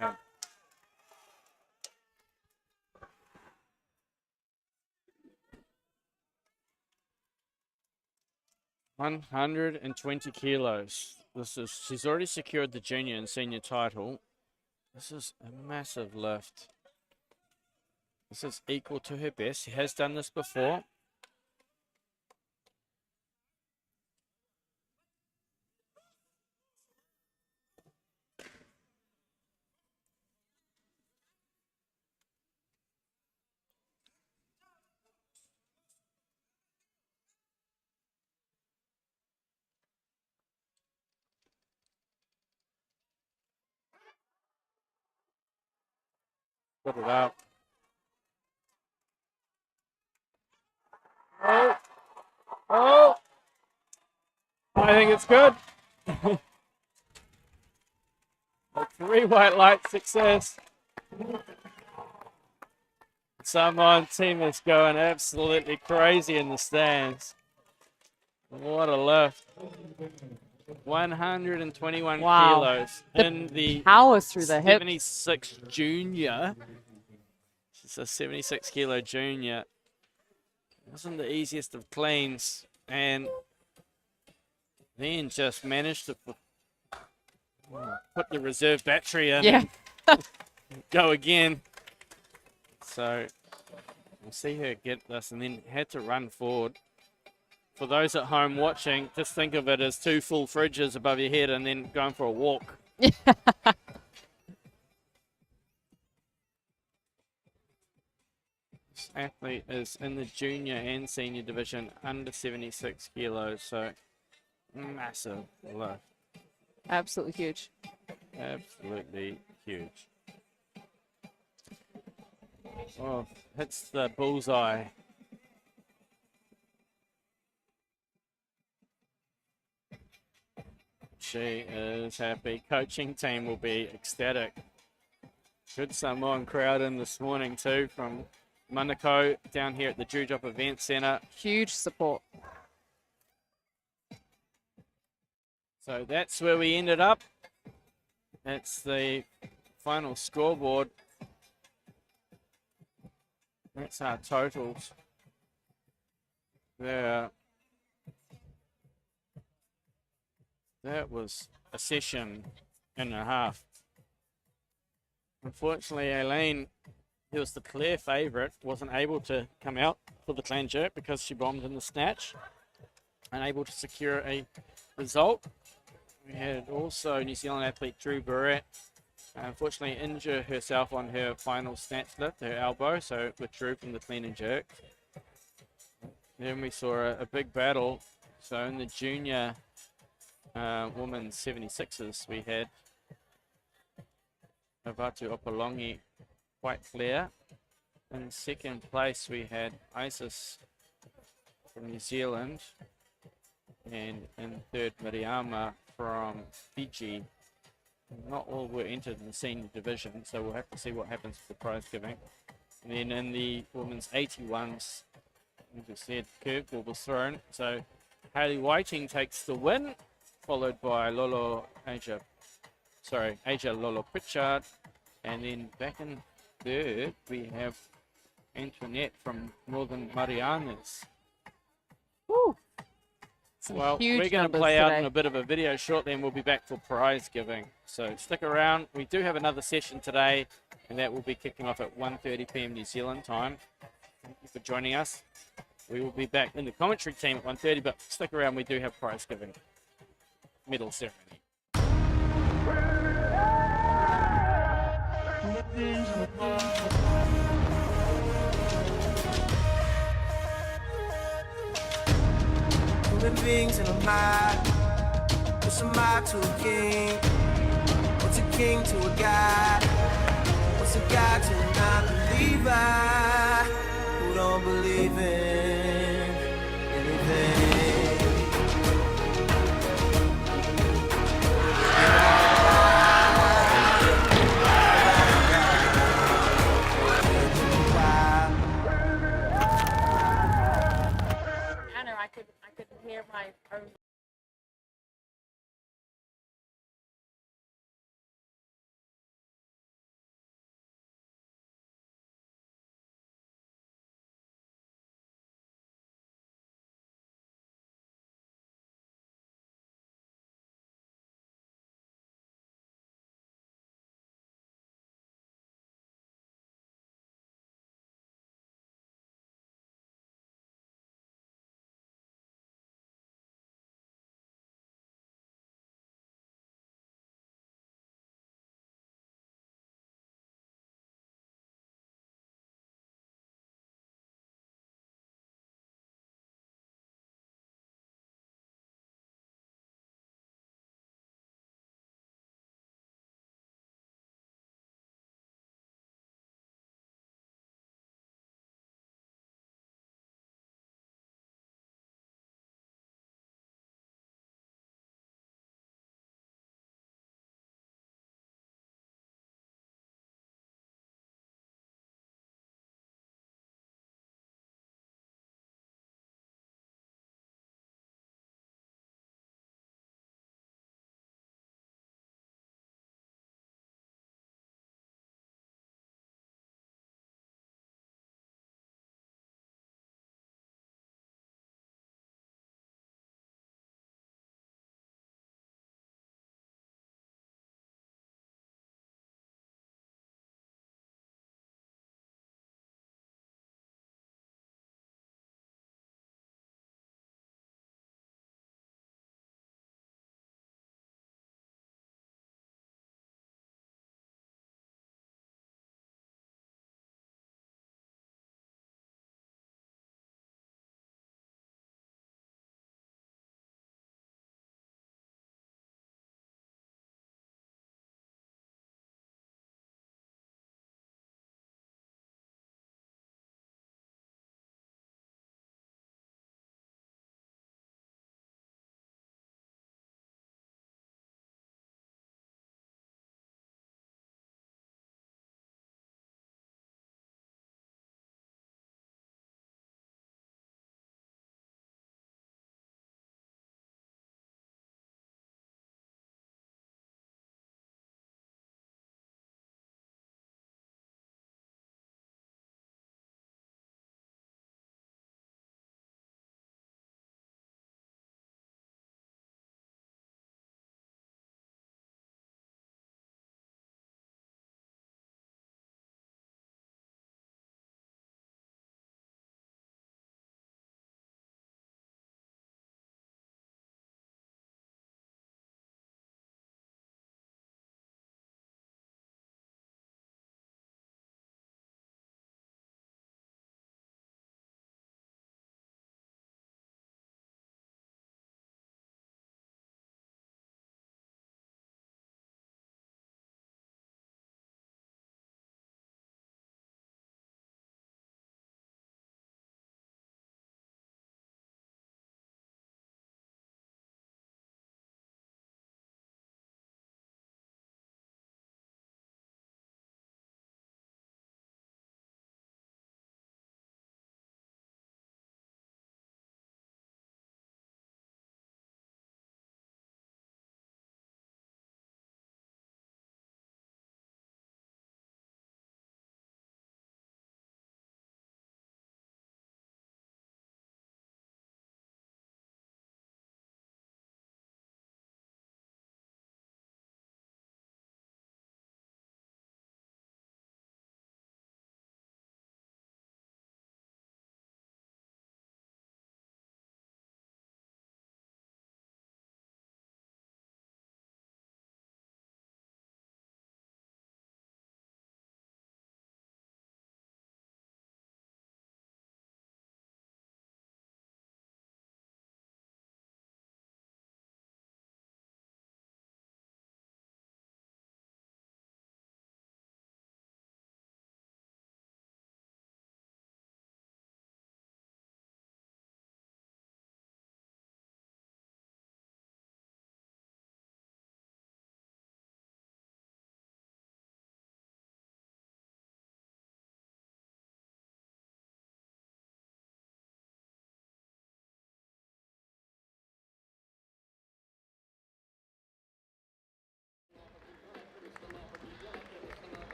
Yeah. 120 kilos. She's already secured the junior and senior title. This is a massive lift. This is equal to her best. She has done this before. Put it up. Oh! I think it's good. A 3 white light success. Someone team is going absolutely crazy in the stands. What a lift. 121 kilos in the power through the hips. 76 junior. She's a 76 kilo junior. It wasn't the easiest of cleans, and then just managed to put the reserve battery in. Yeah. And go again. So we'll see her get this, and then had to run forward. For those at home watching, just think of it as 2 full fridges above your head and then going for a walk. This athlete is in the junior and senior division under 76 kilos, so massive lift. Absolutely huge. Absolutely huge. Oh, hits the bullseye. She is happy. Coaching team will be ecstatic. Good Samoan crowd in this morning too from Manukau down here at the Dewdrop Event Centre. Huge support. So that's where we ended up. That's the final scoreboard. That's our totals. There. That was a session and a half. Unfortunately, Aileen, who was the clear favourite, wasn't able to come out for the clan jerk because she bombed in the snatch. Unable to secure a result. We had also New Zealand athlete Drew Barrett unfortunately injure herself on her final snatch lift, her elbow, so withdrew from the clean and jerk. Then we saw a big battle. So in the junior women's 76s, we had Avatu Opalongi quite clear. In second place, we had Isis from New Zealand. And in third, Mariama from Fiji. Not all were entered in the senior division, so we'll have to see what happens with the prize giving. And then in the women's 81s, as I said, curveball was thrown. So Hayley Whiting takes the win, followed by Asia Lolo Pritchard. And then back in third, we have Antoinette from Northern Marianas. Woo! Well, we're going to play out in a bit of a video shortly, and we'll be back for prize giving. So stick around. We do have another session today, and that will be kicking off at 1:30 p.m. New Zealand time. Thank you for joining us. We will be back in the commentary team at 1:30, but stick around. We do have prize giving medal ceremony. Human beings in a mob. What's a mob to a king? What's a king to a god? What's a god to a non-believer who don't believe in anything? Anna, I could hear my own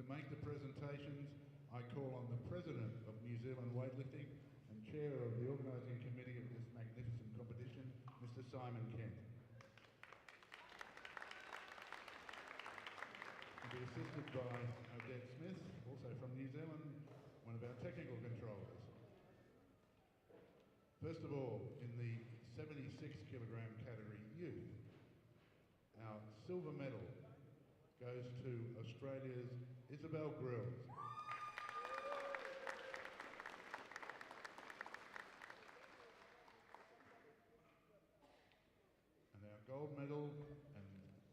make the presentations, I call on the President of New Zealand Weightlifting and Chair of the Organising Committee of this magnificent competition, Mr. Simon Kent. To be assisted by Odette Smith, also from New Zealand, one of our technical controllers. First of all, in the 76 kilogram category youth, our silver medal goes to Australia's Isabel Grills. And our gold medal, and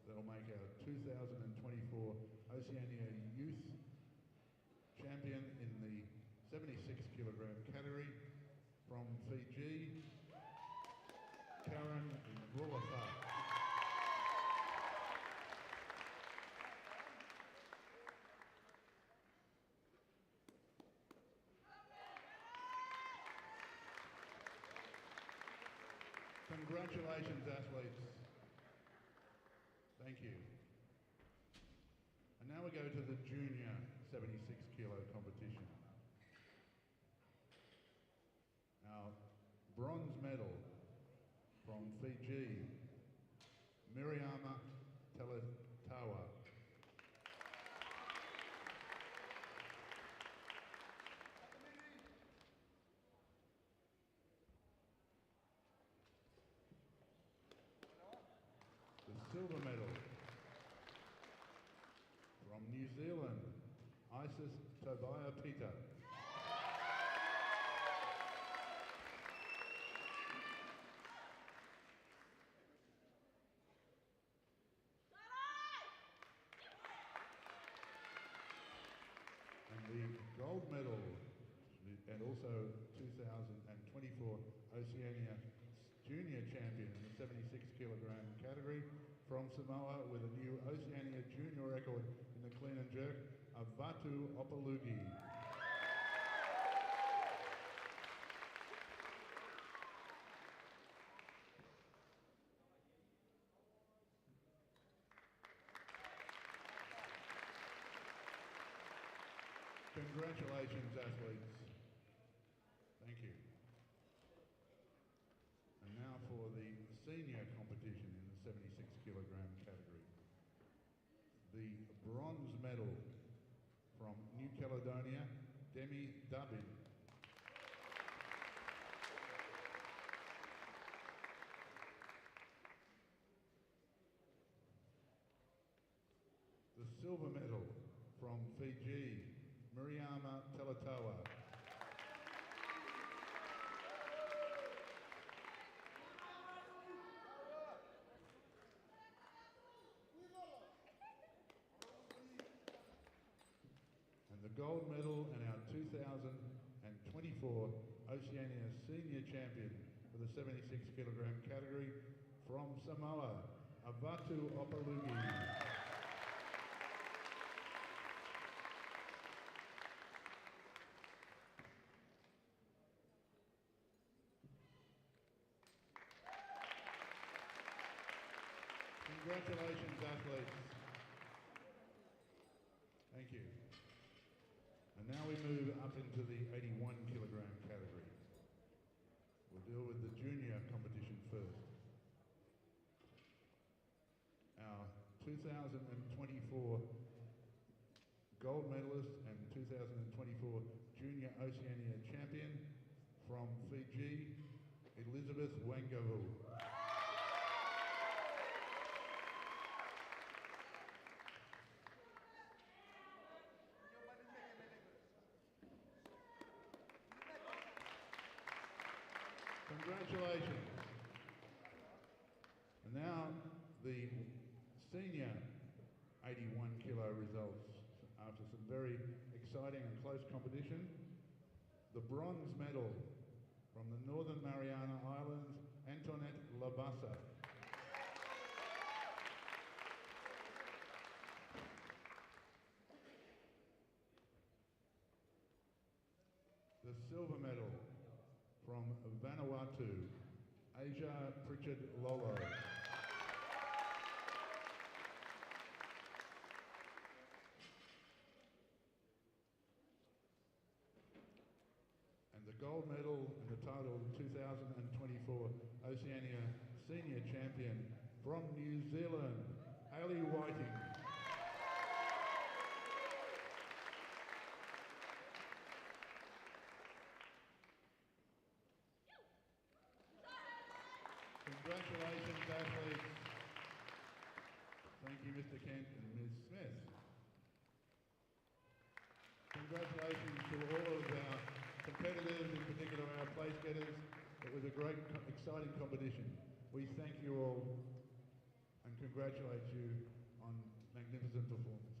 that'll make our 2024 Oceania Youth Champion in the 76 kilogram category from Fiji, Karen Rulafa. Congratulations, athletes. Thank you. And now we go to the junior 76 kilo competition. Our bronze medal from Fiji, Miriama Teletawa. The silver medal from New Zealand, Isis Tobiah Peter. And the gold medal, and also 2024 Oceania Junior Champion in the 76 kilogram category from Samoa with a new Oceania Junior record in the clean and jerk, Avatu Opalugi. Congratulations, athletes. Thank you. And now for the senior competition in the 76 kilogram category. The bronze medal from New Caledonia, Demi Dubin. The silver medal from Fiji, Miriama Teletawa. And the gold medal and our 2024 Oceania Senior Champion for the 76 kilogram category from Samoa, Avatu Opalugi. Congratulations, athletes. Thank you. And now we move up into the 81 kilogram category. We'll deal with the junior competition first. Our 2024 gold medalist and 2024 Junior Oceania Champion from Fiji, Elizabeth Wangavu. Congratulations. And now the senior 81 kilo results after some very exciting and close competition. The bronze medal from the Northern Mariana Islands, Antoinette Labassa. The silver medal from Vanuatu, Asia Pritchard Lolo. gold medal and the title of 2024 Oceania Senior Champion from New Zealand, Hayley Whiting. Congratulations, athletes. Thank you, Mr. Kent and Ms. Smith. Congratulations to all of our competitors, in particular our place getters. It was a great, exciting competition. We thank you all and congratulate you on magnificent performances.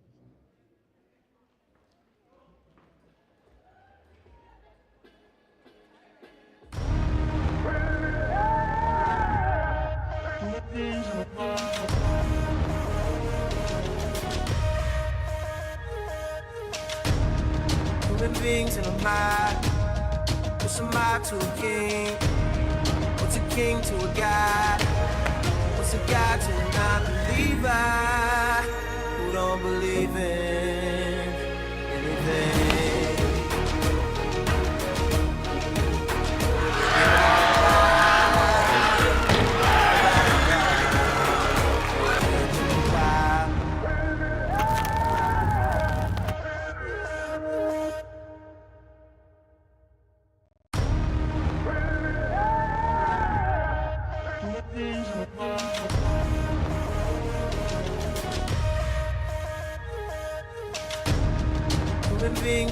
Human beings in a mob. What's a mob to a king? What's a king to a god? What's a god to a non-believer who don't believe in